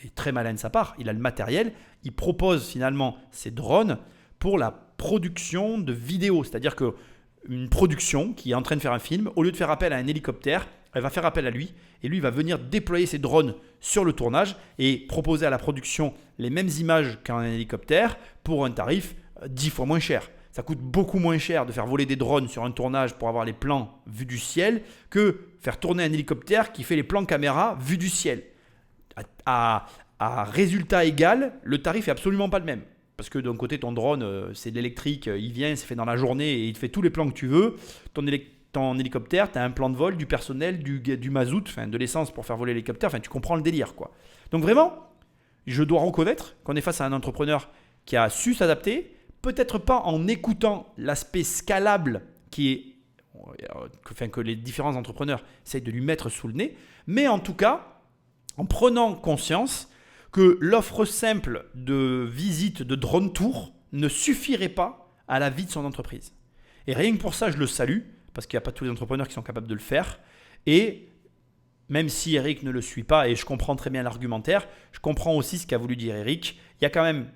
et très malin de sa part, il a le matériel, il propose finalement ces drones pour la production de vidéos. C'est-à-dire qu'une production qui est en train de faire un film, au lieu de faire appel à un hélicoptère, elle va faire appel à lui et lui va venir déployer ses drones sur le tournage et proposer à la production les mêmes images qu'un hélicoptère pour un tarif 10 fois moins cher. Ça coûte beaucoup moins cher de faire voler des drones sur un tournage pour avoir les plans vus du ciel que faire tourner un hélicoptère qui fait les plans caméra vus du ciel. À résultat égal, le tarif est absolument pas le même. Parce que d'un côté, ton drone, c'est de l'électrique, il vient, c'est fait dans la journée et il te fait tous les plans que tu veux. Ton hélicoptère, tu as un plan de vol, du personnel, du mazout, de l'essence pour faire voler l'hélicoptère. Tu comprends le délire, quoi. Donc vraiment, je dois reconnaître qu'on est face à un entrepreneur qui a su s'adapter, peut-être pas en écoutant l'aspect scalable que les différents entrepreneurs essayent de lui mettre sous le nez, mais en tout cas, en prenant conscience que l'offre simple de visite de drone tour ne suffirait pas à la vie de son entreprise. Et rien que pour ça, je le salue, parce qu'il n'y a pas tous les entrepreneurs qui sont capables de le faire. Et même si Eric ne le suit pas, et je comprends très bien l'argumentaire, je comprends aussi ce qu'a voulu dire Eric. Il y a quand même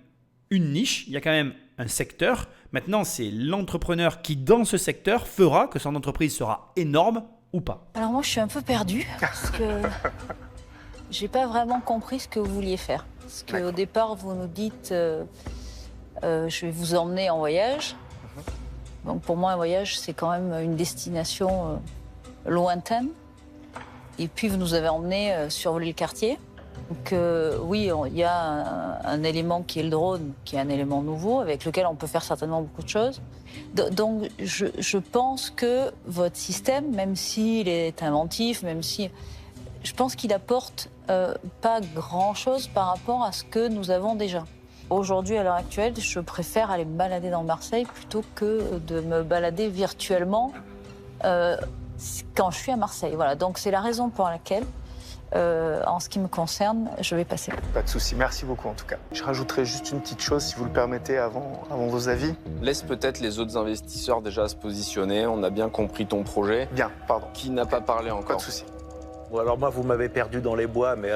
une niche, il y a quand même un secteur. Maintenant, c'est l'entrepreneur qui, dans ce secteur, fera que son entreprise sera énorme ou pas. Alors moi, je suis un peu perdue parce que j'ai pas vraiment compris ce que vous vouliez faire. Parce qu'au départ, vous nous dites je vais vous emmener en voyage. Donc pour moi, un voyage, c'est quand même une destination lointaine. Et puis vous nous avez emmenés survoler le quartier. Donc oui, il y a un élément qui est le drone, qui est un élément nouveau, avec lequel on peut faire certainement beaucoup de choses. Donc je pense que votre système, même s'il est inventif, je pense qu'il apporte pas grand-chose par rapport à ce que nous avons déjà. Aujourd'hui, à l'heure actuelle, je préfère aller me balader dans Marseille plutôt que de me balader virtuellement quand je suis à Marseille. Voilà, donc c'est la raison pour laquelle, en ce qui me concerne, je vais passer. Pas de souci, merci beaucoup en tout cas. Je rajouterai juste une petite chose, si vous le permettez, avant vos avis. Laisse peut-être les autres investisseurs déjà se positionner. On a bien compris ton projet. Bien, pardon. Qui n'a pas parlé encore? Pas de souci. Bon, alors moi, vous m'avez perdu dans les bois, mais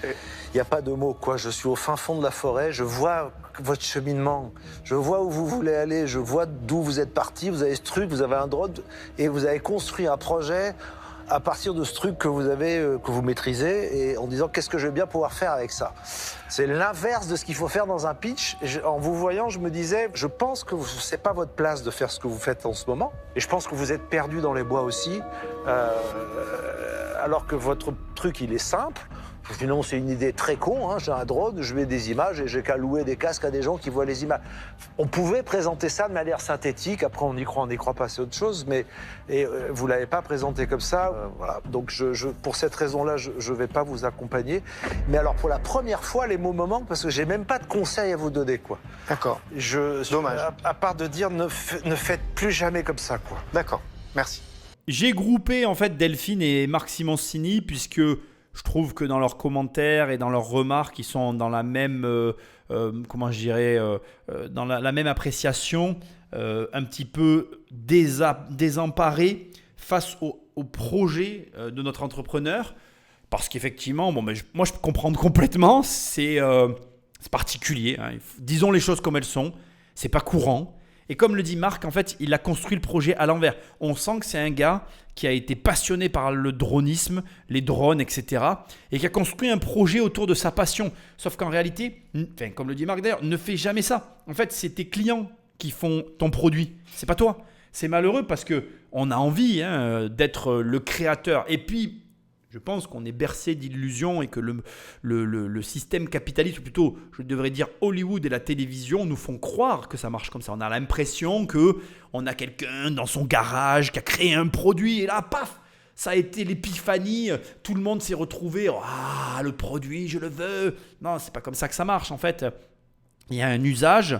il n'y a pas de mots, quoi. Je suis au fin fond de la forêt, je vois votre cheminement, je vois où vous voulez aller, je vois d'où vous êtes parti, vous avez ce truc, vous avez un drone, et vous avez construit un projet à partir de ce truc que vous maîtrisez, et en disant qu'est-ce que je vais bien pouvoir faire avec ça. C'est l'inverse de ce qu'il faut faire dans un pitch. En vous voyant, je me disais, je pense que c'est pas votre place de faire ce que vous faites en ce moment, et je pense que vous êtes perdu dans les bois aussi, alors que votre truc, il est simple. Sinon, c'est une idée très con, hein. J'ai un drone, je mets des images et j'ai qu'à louer des casques à des gens qui voient les images. On pouvait présenter ça de manière synthétique, après on n'y croit pas, c'est autre chose, mais vous ne l'avez pas présenté comme ça. Voilà. Donc pour cette raison-là, je ne vais pas vous accompagner. Mais alors pour la première fois, les mots me manquent parce que j'ai même pas de conseils à vous donner, quoi. D'accord. Dommage. À part de dire ne faites plus jamais comme ça, quoi. D'accord, merci. J'ai groupé en fait Delphine et Marc Simoncini puisque je trouve que dans leurs commentaires et dans leurs remarques, ils sont dans la même, dans la même appréciation, un petit peu désemparés face au projet de notre entrepreneur. Parce qu'effectivement, moi je peux comprendre complètement, c'est particulier. Hein. Disons les choses comme elles sont, c'est pas courant. Et comme le dit Marc, en fait, il a construit le projet à l'envers. On sent que c'est un gars qui a été passionné par le dronisme, les drones, etc. et qui a construit un projet autour de sa passion. Sauf qu'en réalité, comme le dit Marc d'ailleurs, ne fais jamais ça. En fait, c'est tes clients qui font ton produit. C'est pas toi. C'est malheureux parce qu'on a envie d'être le créateur. Et puis, Je pense qu'on est bercé d'illusions et que le système capitaliste, ou plutôt, je devrais dire Hollywood et la télévision, nous font croire que ça marche comme ça. On a l'impression qu'on a quelqu'un dans son garage qui a créé un produit et là, paf, ça a été l'épiphanie. Tout le monde s'est retrouvé. Ah, le produit, je le veux. Non, c'est pas comme ça que ça marche. En fait, il y a un usage.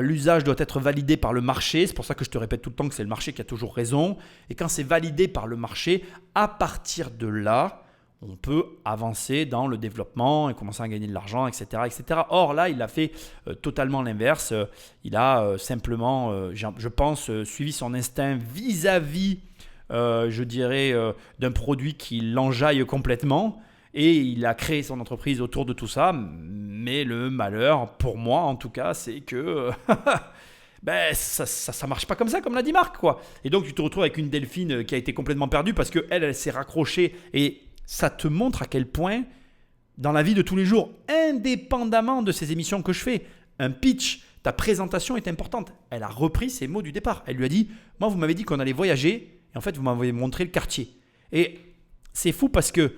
L'usage doit être validé par le marché. C'est pour ça que je te répète tout le temps que c'est le marché qui a toujours raison. Et quand c'est validé par le marché, à partir de là, on peut avancer dans le développement et commencer à gagner de l'argent, etc. etc. Or, là, il a fait totalement l'inverse. Il a simplement, je pense, suivi son instinct vis-à-vis, je dirais, d'un produit qui l'enjaille complètement. Et il a créé son entreprise autour de tout ça. Mais le malheur, pour moi en tout cas, c'est que ça marche pas comme ça, comme l'a dit Marc, quoi. Et donc tu te retrouves avec une Delphine qui a été complètement perdue parce qu'elle s'est raccrochée. Et ça te montre à quel point, dans la vie de tous les jours, indépendamment de ces émissions que je fais, un pitch, ta présentation est importante. Elle a repris ses mots du départ. Elle lui a dit, moi vous m'avez dit qu'on allait voyager et en fait vous m'avez montré le quartier. Et c'est fou parce que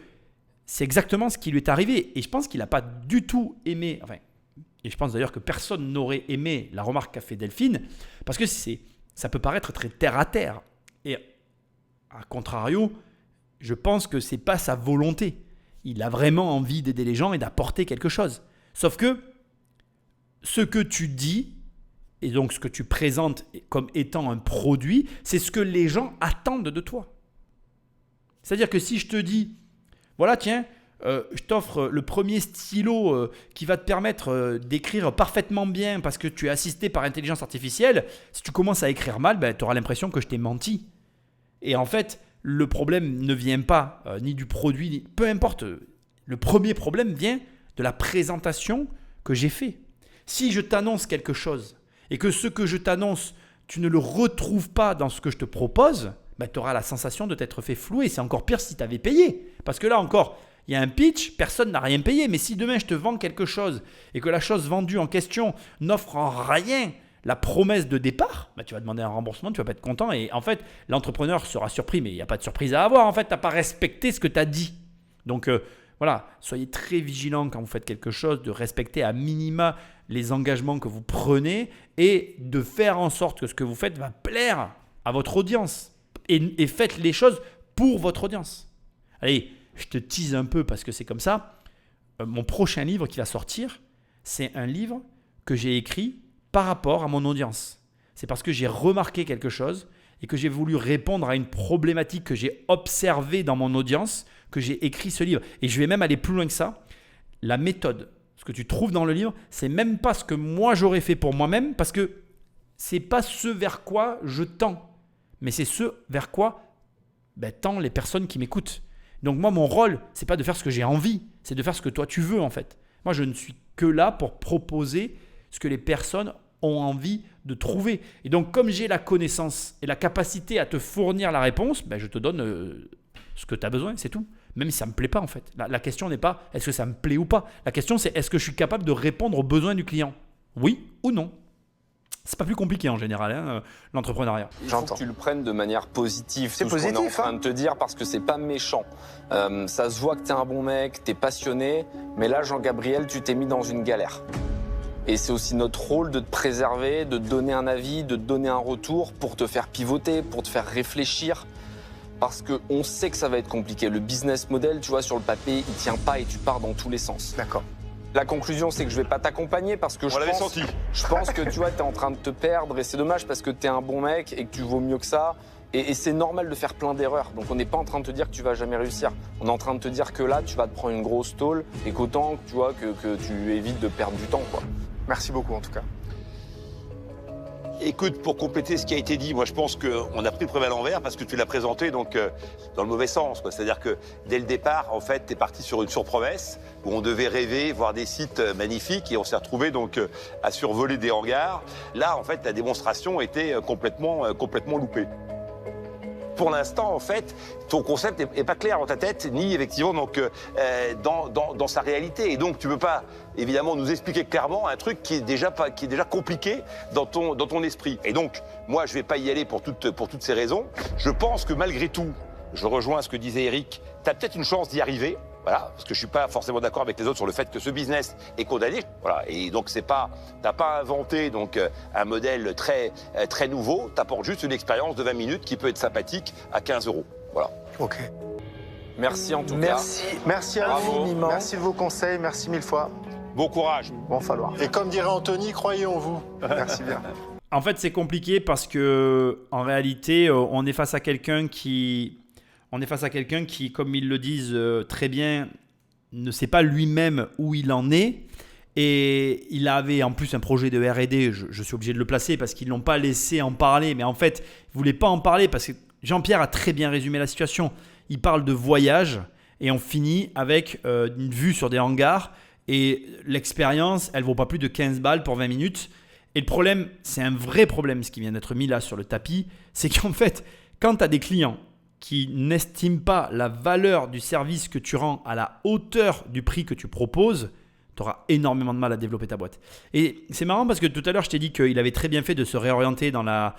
c'est exactement ce qui lui est arrivé. Et je pense qu'il n'a pas du tout aimé, et je pense d'ailleurs que personne n'aurait aimé la remarque qu'a fait Delphine, parce que ça peut paraître très terre à terre. Et à contrario, je pense que ce n'est pas sa volonté. Il a vraiment envie d'aider les gens et d'apporter quelque chose. Sauf que ce que tu dis, et donc ce que tu présentes comme étant un produit, c'est ce que les gens attendent de toi. C'est-à-dire que si je te dis, voilà, tiens, je t'offre le premier stylo qui va te permettre d'écrire parfaitement bien parce que tu es assisté par intelligence artificielle. Si tu commences à écrire mal, tu auras l'impression que je t'ai menti. Et en fait, le problème ne vient pas ni du produit, peu importe. Le premier problème vient de la présentation que j'ai fait. Si je t'annonce quelque chose et que ce que je t'annonce, tu ne le retrouves pas dans ce que je te propose, tu auras la sensation de t'être fait flouer. C'est encore pire si tu avais payé. Parce que là encore, il y a un pitch, personne n'a rien payé. Mais si demain je te vends quelque chose et que la chose vendue en question n'offre en rien la promesse de départ, tu vas demander un remboursement, tu ne vas pas être content. Et en fait, l'entrepreneur sera surpris, mais il n'y a pas de surprise à avoir. En fait, tu n'as pas respecté ce que tu as dit. Donc voilà, soyez très vigilants quand vous faites quelque chose, de respecter à minima les engagements que vous prenez et de faire en sorte que ce que vous faites va plaire à votre audience. Et faites les choses pour votre audience. Allez, je te tease un peu parce que c'est comme ça. Mon prochain livre qui va sortir, c'est un livre que j'ai écrit par rapport à mon audience. C'est parce que j'ai remarqué quelque chose et que j'ai voulu répondre à une problématique que j'ai observée dans mon audience que j'ai écrit ce livre. Et je vais même aller plus loin que ça. La méthode, ce que tu trouves dans le livre, c'est même pas ce que moi j'aurais fait pour moi-même parce que c'est pas ce vers quoi je tends. Mais c'est ce vers quoi tendent les personnes qui m'écoutent. Donc moi, mon rôle, c'est pas de faire ce que j'ai envie, c'est de faire ce que toi tu veux en fait. Moi, je ne suis que là pour proposer ce que les personnes ont envie de trouver. Et donc, comme j'ai la connaissance et la capacité à te fournir la réponse, je te donne ce que tu as besoin, c'est tout. Même si ça ne me plaît pas en fait. La question n'est pas est-ce que ça me plaît ou pas. La question, c'est est-ce que je suis capable de répondre aux besoins du client ? Oui ou non ? C'est pas plus compliqué en général, l'entrepreneuriat. Il faut que tu le prennes de manière positive. C'est positif, ce qu'on est en train de te dire parce que c'est pas méchant. Ça se voit que t'es un bon mec, t'es passionné, mais là, Jean-Gabriel, tu t'es mis dans une galère. Et c'est aussi notre rôle de te préserver, de te donner un avis, de te donner un retour pour te faire pivoter, pour te faire réfléchir. Parce qu'on sait que ça va être compliqué. Le business model, tu vois, sur le papier, il tient pas et tu pars dans tous les sens. D'accord. La conclusion, c'est que je vais pas t'accompagner parce que je pense que tu vois, t'es en train de te perdre et c'est dommage parce que t'es un bon mec et que tu vaux mieux que ça. Et c'est normal de faire plein d'erreurs. Donc on n'est pas en train de te dire que tu vas jamais réussir. On est en train de te dire que là, tu vas te prendre une grosse tôle et qu'autant tu vois, que tu évites de perdre du temps, quoi. Merci beaucoup en tout cas. Écoute, pour compléter ce qui a été dit, moi je pense qu'on a pris le problème à l'envers parce que tu l'as présenté donc dans le mauvais sens. C'est-à-dire que dès le départ, en fait, tu es parti sur une surpromesse où on devait rêver, voir des sites magnifiques et on s'est retrouvé donc à survoler des hangars. Là, en fait, ta démonstration était complètement loupée. Pour l'instant, en fait, ton concept n'est pas clair dans ta tête, ni effectivement donc, dans sa réalité. Et donc, tu ne peux pas, évidemment, nous expliquer clairement un truc qui est déjà compliqué dans ton esprit. Et donc, moi, je ne vais pas y aller pour toutes ces raisons. Je pense que malgré tout, je rejoins ce que disait Eric, tu as peut-être une chance d'y arriver. Voilà, parce que je suis pas forcément d'accord avec les autres sur le fait que ce business est condamné. Voilà, et donc t'as pas inventé donc un modèle très nouveau. T'apportes juste une expérience de 20 minutes qui peut être sympathique à 15 €. Voilà. Ok. Merci en tout cas. Merci infiniment. Merci de vos conseils. Merci 1000 fois. Bon courage. Bon falloir. Et comme dirait Anthony, croyez en vous. Merci bien. En fait, c'est compliqué parce que en réalité, on est face à quelqu'un qui, comme ils le disent très bien, ne sait pas lui-même où il en est. Et il avait en plus un projet de R&D, je suis obligé de le placer parce qu'ils ne l'ont pas laissé en parler. Mais en fait, il ne voulait pas en parler parce que Jean-Pierre a très bien résumé la situation. Il parle de voyage et on finit avec une vue sur des hangars. Et l'expérience, elle ne vaut pas plus de 15 balles pour 20 minutes. Et le problème, c'est un vrai problème, ce qui vient d'être mis là sur le tapis, c'est qu'en fait, quand tu as des clients qui n'estiment pas la valeur du service que tu rends à la hauteur du prix que tu proposes, tu auras énormément de mal à développer ta boîte. Et c'est marrant parce que tout à l'heure, je t'ai dit qu'il avait très bien fait de se réorienter dans la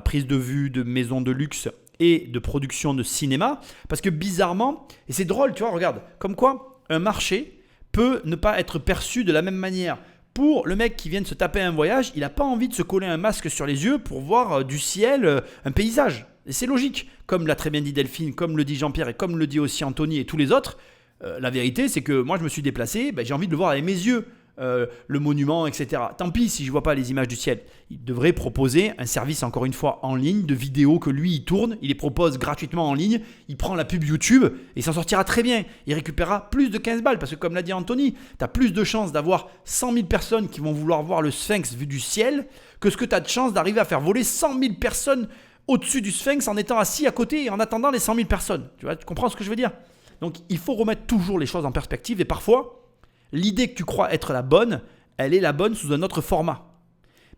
prise de vue de maisons de luxe et de production de cinéma. Parce que bizarrement, et c'est drôle, tu vois, regarde, comme quoi un marché peut ne pas être perçu de la même manière. Pour le mec qui vient de se taper un voyage, il n'a pas envie de se coller un masque sur les yeux pour voir du ciel, un paysage. Et c'est logique. Comme l'a très bien dit Delphine, comme le dit Jean-Pierre et comme le dit aussi Anthony et tous les autres, la vérité c'est que moi je me suis déplacé, j'ai envie de le voir avec mes yeux, le monument, etc. Tant pis si je ne vois pas les images du ciel. Il devrait proposer un service encore une fois en ligne de vidéos que lui il tourne, il les propose gratuitement en ligne, il prend la pub YouTube et il s'en sortira très bien. Il récupérera plus de 15 balles parce que comme l'a dit Anthony, tu as plus de chances d'avoir 100 000 personnes qui vont vouloir voir le Sphinx vu du ciel que ce que tu as de chance d'arriver à faire voler 100 000 personnes au-dessus du Sphinx en étant assis à côté et en attendant les 100 000 personnes. Tu comprends ce que je veux dire? Donc il faut remettre toujours les choses en perspective et parfois, l'idée que tu crois être la bonne, elle est la bonne sous un autre format.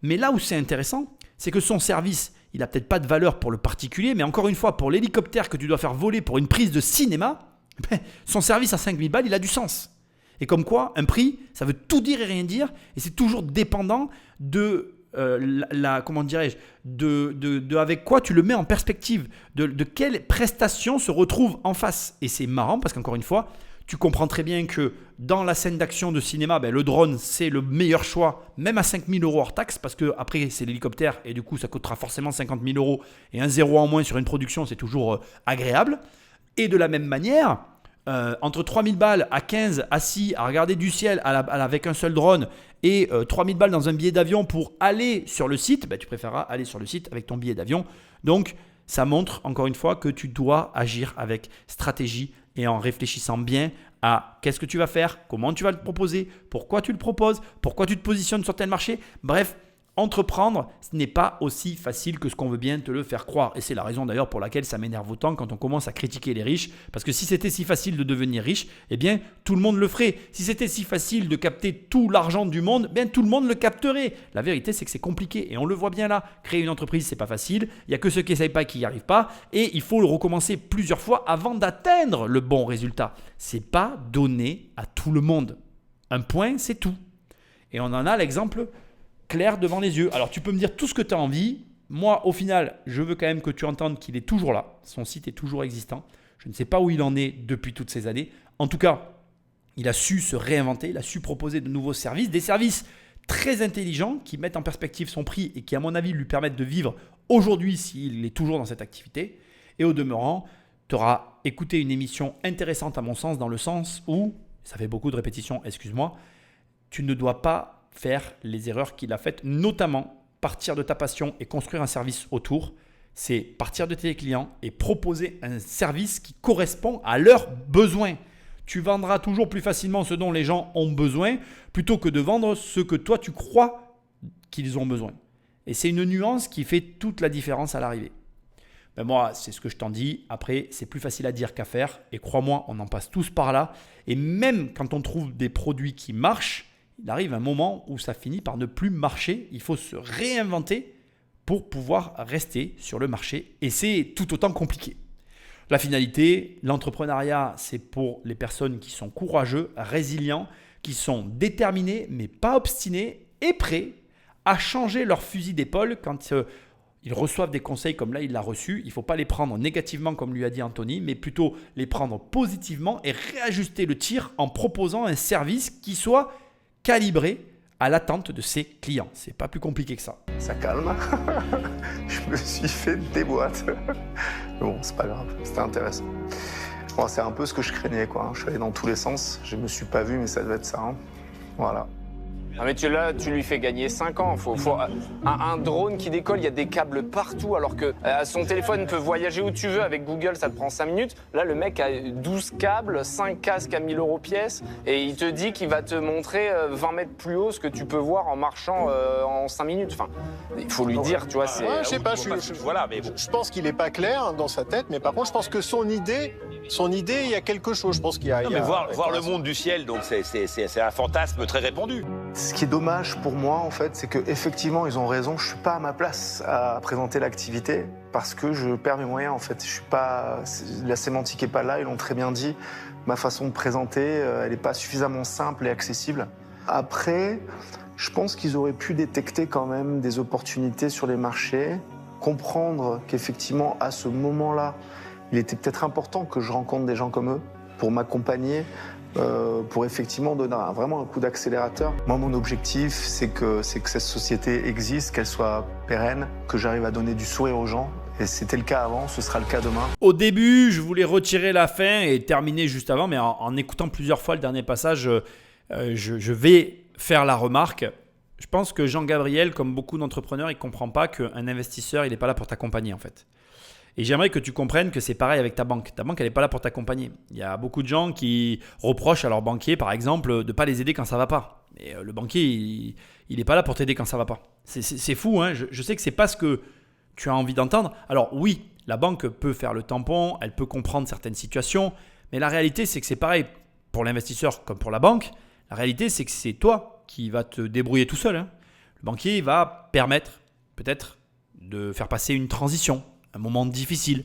Mais là où c'est intéressant, c'est que son service, il n'a peut-être pas de valeur pour le particulier, mais encore une fois, pour l'hélicoptère que tu dois faire voler pour une prise de cinéma, son service à 5 000 balles, il a du sens. Et comme quoi, un prix, ça veut tout dire et rien dire, et c'est toujours dépendant de comment dirais-je, de avec quoi tu le mets en perspective, de quelle prestation se retrouve en face. Et c'est marrant parce qu'encore une fois, tu comprends très bien que dans la scène d'action de cinéma, le drone, c'est le meilleur choix, même à 5 000 € hors taxe, parce qu'après, c'est l'hélicoptère et du coup, ça coûtera forcément 50 000 € et un 0 en moins sur une production, c'est toujours agréable. Et de la même manière, entre 3 000 balles à 15 assis à regarder du ciel avec un seul drone et 3 000 balles dans un billet d'avion pour aller sur le site, tu préféreras aller sur le site avec ton billet d'avion. Donc, ça montre encore une fois que tu dois agir avec stratégie et en réfléchissant bien à qu'est-ce que tu vas faire, comment tu vas le proposer, pourquoi tu le proposes, pourquoi tu te positionnes sur tel marché. Bref, entreprendre, ce n'est pas aussi facile que ce qu'on veut bien te le faire croire. Et c'est la raison d'ailleurs pour laquelle ça m'énerve autant quand on commence à critiquer les riches. Parce que si c'était si facile de devenir riche, eh bien tout le monde le ferait. Si c'était si facile de capter tout l'argent du monde, bien tout le monde le capterait. La vérité, c'est que c'est compliqué. Et on le voit bien là. Créer une entreprise, c'est pas facile. Il n'y a que ceux qui n'essayent pas qui n'y arrivent pas. Et il faut le recommencer plusieurs fois avant d'atteindre le bon résultat. C'est pas donné à tout le monde. Un point, c'est tout. Et on en a l'exemple clair devant les yeux. Alors tu peux me dire tout ce que tu as envie. Moi, au final, je veux quand même que tu entendes qu'il est toujours là. Son site est toujours existant. Je ne sais pas où il en est depuis toutes ces années. En tout cas, il a su se réinventer. Il a su proposer de nouveaux services. Des services très intelligents qui mettent en perspective son prix et qui, à mon avis, lui permettent de vivre aujourd'hui s'il est toujours dans cette activité. Et au demeurant, tu auras écouté une émission intéressante à mon sens, dans le sens où, ça fait beaucoup de répétitions, excuse-moi, tu ne dois pas faire les erreurs qu'il a faites, notamment partir de ta passion et construire un service autour. C'est partir de tes clients et proposer un service qui correspond à leurs besoins. Tu vendras toujours plus facilement ce dont les gens ont besoin plutôt que de vendre ce que toi tu crois qu'ils ont besoin. Et c'est une nuance qui fait toute la différence à l'arrivée. Moi, c'est ce que je t'en dis. Après, c'est plus facile à dire qu'à faire. Et crois-moi, on en passe tous par là. Et même quand on trouve des produits qui marchent, il arrive un moment où ça finit par ne plus marcher. Il faut se réinventer pour pouvoir rester sur le marché. Et c'est tout autant compliqué. La finalité, l'entrepreneuriat, c'est pour les personnes qui sont courageux, résilients, qui sont déterminés, mais pas obstinés et prêts à changer leur fusil d'épaule quand ils reçoivent des conseils comme là, il l'a reçu. Il ne faut pas les prendre négativement comme lui a dit Anthony, mais plutôt les prendre positivement et réajuster le tir en proposant un service qui soit calibré à l'attente de ses clients. C'est pas plus compliqué que ça. Ça calme. Je me suis fait des boîtes. Bon, c'est pas grave, c'était intéressant. Bon, c'est un peu ce que je craignais, quoi. Je suis allé dans tous les sens. Je me suis pas vu, mais ça devait être ça. Hein. Voilà. Ah mais tu lui fais gagner 5 ans. Un drone qui décolle, il y a des câbles partout, alors que son téléphone peut voyager où tu veux. Avec Google, ça te prend 5 minutes. Là, le mec a 12 câbles, 5 casques à 1000 € pièce, et il te dit qu'il va te montrer 20 mètres plus haut ce que tu peux voir en marchant en 5 minutes. Enfin, il faut lui dire, tu vois, c'est... Ouais, je sais pas, Voilà, mais bon. je pense qu'il est pas clair dans sa tête, mais par contre, je pense que son idée, il y a quelque chose. Je pense qu'il y a... Non, mais voir le monde du ciel, donc c'est un fantasme très répandu. Ce qui est dommage pour moi, en fait, c'est qu'effectivement, ils ont raison. Je suis pas à ma place à présenter l'activité parce que je perds mes moyens, en fait. Je suis pas... La sémantique est pas là, ils l'ont très bien dit. Ma façon de présenter, elle n'est pas suffisamment simple et accessible. Après, je pense qu'ils auraient pu détecter quand même des opportunités sur les marchés, comprendre qu'effectivement, à ce moment-là, il était peut-être important que je rencontre des gens comme eux pour m'accompagner, pour effectivement donner vraiment un coup d'accélérateur. Moi, mon objectif, c'est que cette société existe, qu'elle soit pérenne, que j'arrive à donner du sourire aux gens. Et c'était le cas avant, ce sera le cas demain. Au début, je voulais retirer la fin et terminer juste avant, mais en écoutant plusieurs fois le dernier passage, je vais faire la remarque. Je pense que Jean-Gabriel, comme beaucoup d'entrepreneurs, il ne comprend pas qu'un investisseur, il n'est pas là pour t'accompagner en fait. Et j'aimerais que tu comprennes que c'est pareil avec ta banque. Ta banque, elle n'est pas là pour t'accompagner. Il y a beaucoup de gens qui reprochent à leur banquier, par exemple, de ne pas les aider quand ça ne va pas. Et le banquier, il n'est pas là pour t'aider quand ça ne va pas. C'est fou, hein. Je sais que ce n'est pas ce que tu as envie d'entendre. Alors oui, la banque peut faire le tampon, elle peut comprendre certaines situations, mais la réalité, c'est que c'est pareil pour l'investisseur comme pour la banque. La réalité, c'est que c'est toi qui vas te débrouiller tout seul, hein. Le banquier va permettre peut-être de faire passer une transition, un moment difficile.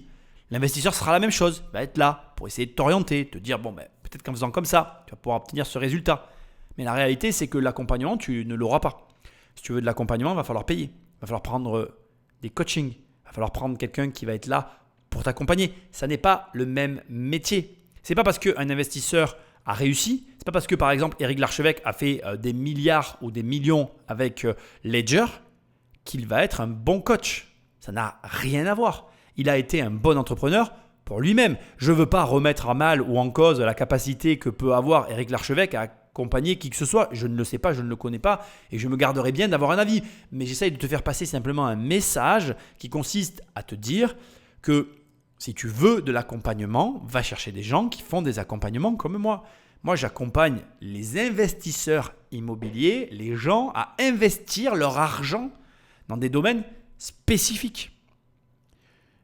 L'investisseur sera la même chose, va être là pour essayer de t'orienter, te dire peut-être qu'en faisant comme ça, tu vas pouvoir obtenir ce résultat. Mais la réalité, c'est que l'accompagnement, tu ne l'auras pas. Si tu veux de l'accompagnement, il va falloir payer. Il va falloir prendre des coachings. Il va falloir prendre quelqu'un qui va être là pour t'accompagner. Ça n'est pas le même métier. C'est pas parce qu'un investisseur a réussi, c'est pas parce que par exemple Éric Larchevêque a fait des milliards ou des millions avec Ledger qu'il va être un bon coach. Ça n'a rien à voir. Il a été un bon entrepreneur pour lui-même. Je ne veux pas remettre à mal ou en cause la capacité que peut avoir Éric Larchevêque à accompagner qui que ce soit. Je ne le sais pas, je ne le connais pas et je me garderai bien d'avoir un avis. Mais j'essaye de te faire passer simplement un message qui consiste à te dire que si tu veux de l'accompagnement, va chercher des gens qui font des accompagnements comme moi. Moi, j'accompagne les investisseurs immobiliers, les gens à investir leur argent dans des domaines spécifiques.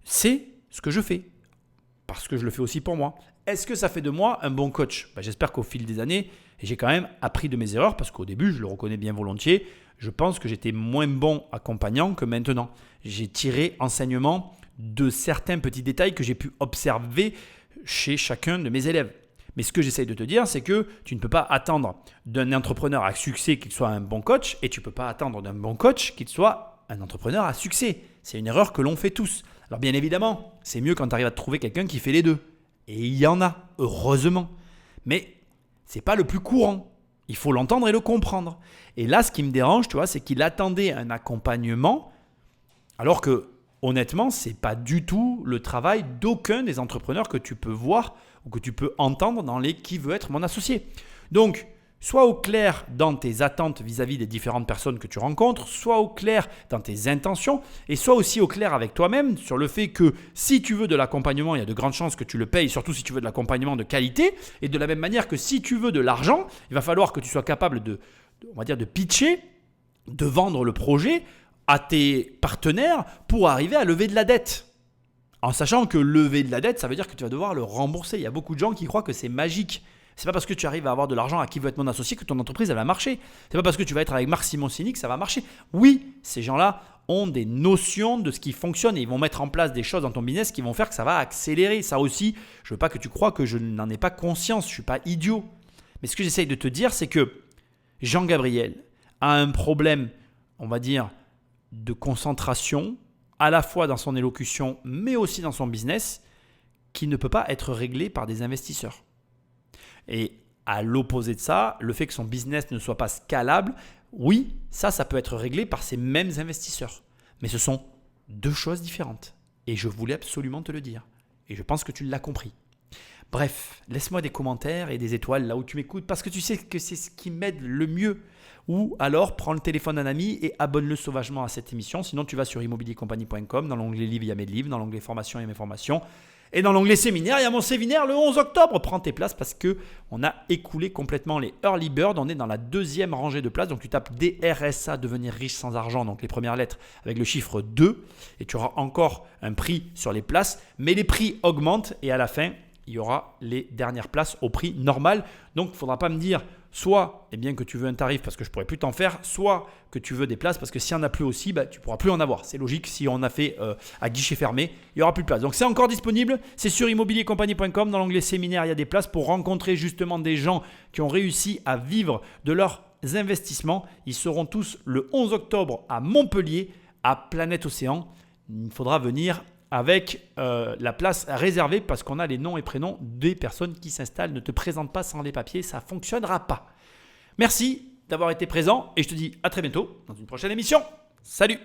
C'est ce que je fais, parce que je le fais aussi pour moi. Est-ce que ça fait de moi un bon coach ? J'espère qu'au fil des années, j'ai quand même appris de mes erreurs, parce qu'au début, je le reconnais bien volontiers, je pense que j'étais moins bon accompagnant que maintenant. J'ai tiré enseignement de certains petits détails que j'ai pu observer chez chacun de mes élèves. Mais ce que j'essaye de te dire, c'est que tu ne peux pas attendre d'un entrepreneur à succès qu'il soit un bon coach et tu ne peux pas attendre d'un bon coach qu'il soit un entrepreneur à succès. C'est une erreur que l'on fait tous. Alors bien évidemment, c'est mieux quand tu arrives à trouver quelqu'un qui fait les deux. Et il y en a, heureusement. Mais ce n'est pas le plus courant. Il faut l'entendre et le comprendre. Et là, ce qui me dérange, tu vois, c'est qu'il attendait un accompagnement alors que, honnêtement, ce n'est pas du tout le travail d'aucun des entrepreneurs que tu peux voir ou que tu peux entendre dans les « Qui veut être mon associé ?» Donc, sois au clair dans tes attentes vis-à-vis des différentes personnes que tu rencontres, sois au clair dans tes intentions et sois aussi au clair avec toi-même sur le fait que si tu veux de l'accompagnement, il y a de grandes chances que tu le payes, surtout si tu veux de l'accompagnement de qualité. Et de la même manière que si tu veux de l'argent, il va falloir que tu sois capable de pitcher, de vendre le projet à tes partenaires pour arriver à lever de la dette. En sachant que lever de la dette, ça veut dire que tu vas devoir le rembourser. Il y a beaucoup de gens qui croient que c'est magique. C'est pas parce que tu arrives à avoir de l'argent à Qui veut être mon associé que ton entreprise elle va marcher. C'est pas parce que tu vas être avec Marc Simoncini que ça va marcher. Oui, ces gens-là ont des notions de ce qui fonctionne et ils vont mettre en place des choses dans ton business qui vont faire que ça va accélérer. Ça aussi, je veux pas que tu crois que je n'en ai pas conscience. Je suis pas idiot. Mais ce que j'essaye de te dire, c'est que Jean-Gabriel a un problème, on va dire, de concentration à la fois dans son élocution, mais aussi dans son business, qui ne peut pas être réglé par des investisseurs. Et à l'opposé de ça, le fait que son business ne soit pas scalable, oui, ça peut être réglé par ces mêmes investisseurs. Mais ce sont deux choses différentes. Et je voulais absolument te le dire. Et je pense que tu l'as compris. Bref, laisse-moi des commentaires et des étoiles là où tu m'écoutes parce que tu sais que c'est ce qui m'aide le mieux. Ou alors, prends le téléphone d'un ami et abonne-le sauvagement à cette émission. Sinon, tu vas sur immobiliercompagnie.com, dans l'onglet livres, il y a mes livres, dans l'onglet formation, il y a mes formations. Et dans l'onglet séminaire, il y a mon séminaire le 11 octobre. Prends tes places parce qu'on a écoulé complètement les early bird. On est dans la deuxième rangée de places. Donc, tu tapes DRSA, devenir riche sans argent, donc les premières lettres avec le chiffre 2. Et tu auras encore un prix sur les places. Mais les prix augmentent et à la fin, il y aura les dernières places au prix normal. Donc, il ne faudra pas me dire soit que tu veux un tarif parce que je ne pourrai plus t'en faire, soit que tu veux des places parce que s'il n'y en a plus aussi, tu ne pourras plus en avoir. C'est logique, si on a fait à guichet fermé, il n'y aura plus de place. Donc, c'est encore disponible. C'est sur immobiliercompagnie.com. Dans l'onglet séminaire, il y a des places pour rencontrer justement des gens qui ont réussi à vivre de leurs investissements. Ils seront tous le 11 octobre à Montpellier, à Planète Océan. Il faudra venir avec la place réservée parce qu'on a les noms et prénoms des personnes qui s'installent. Ne te présente pas sans les papiers, ça ne fonctionnera pas. Merci d'avoir été présent et je te dis à très bientôt dans une prochaine émission. Salut!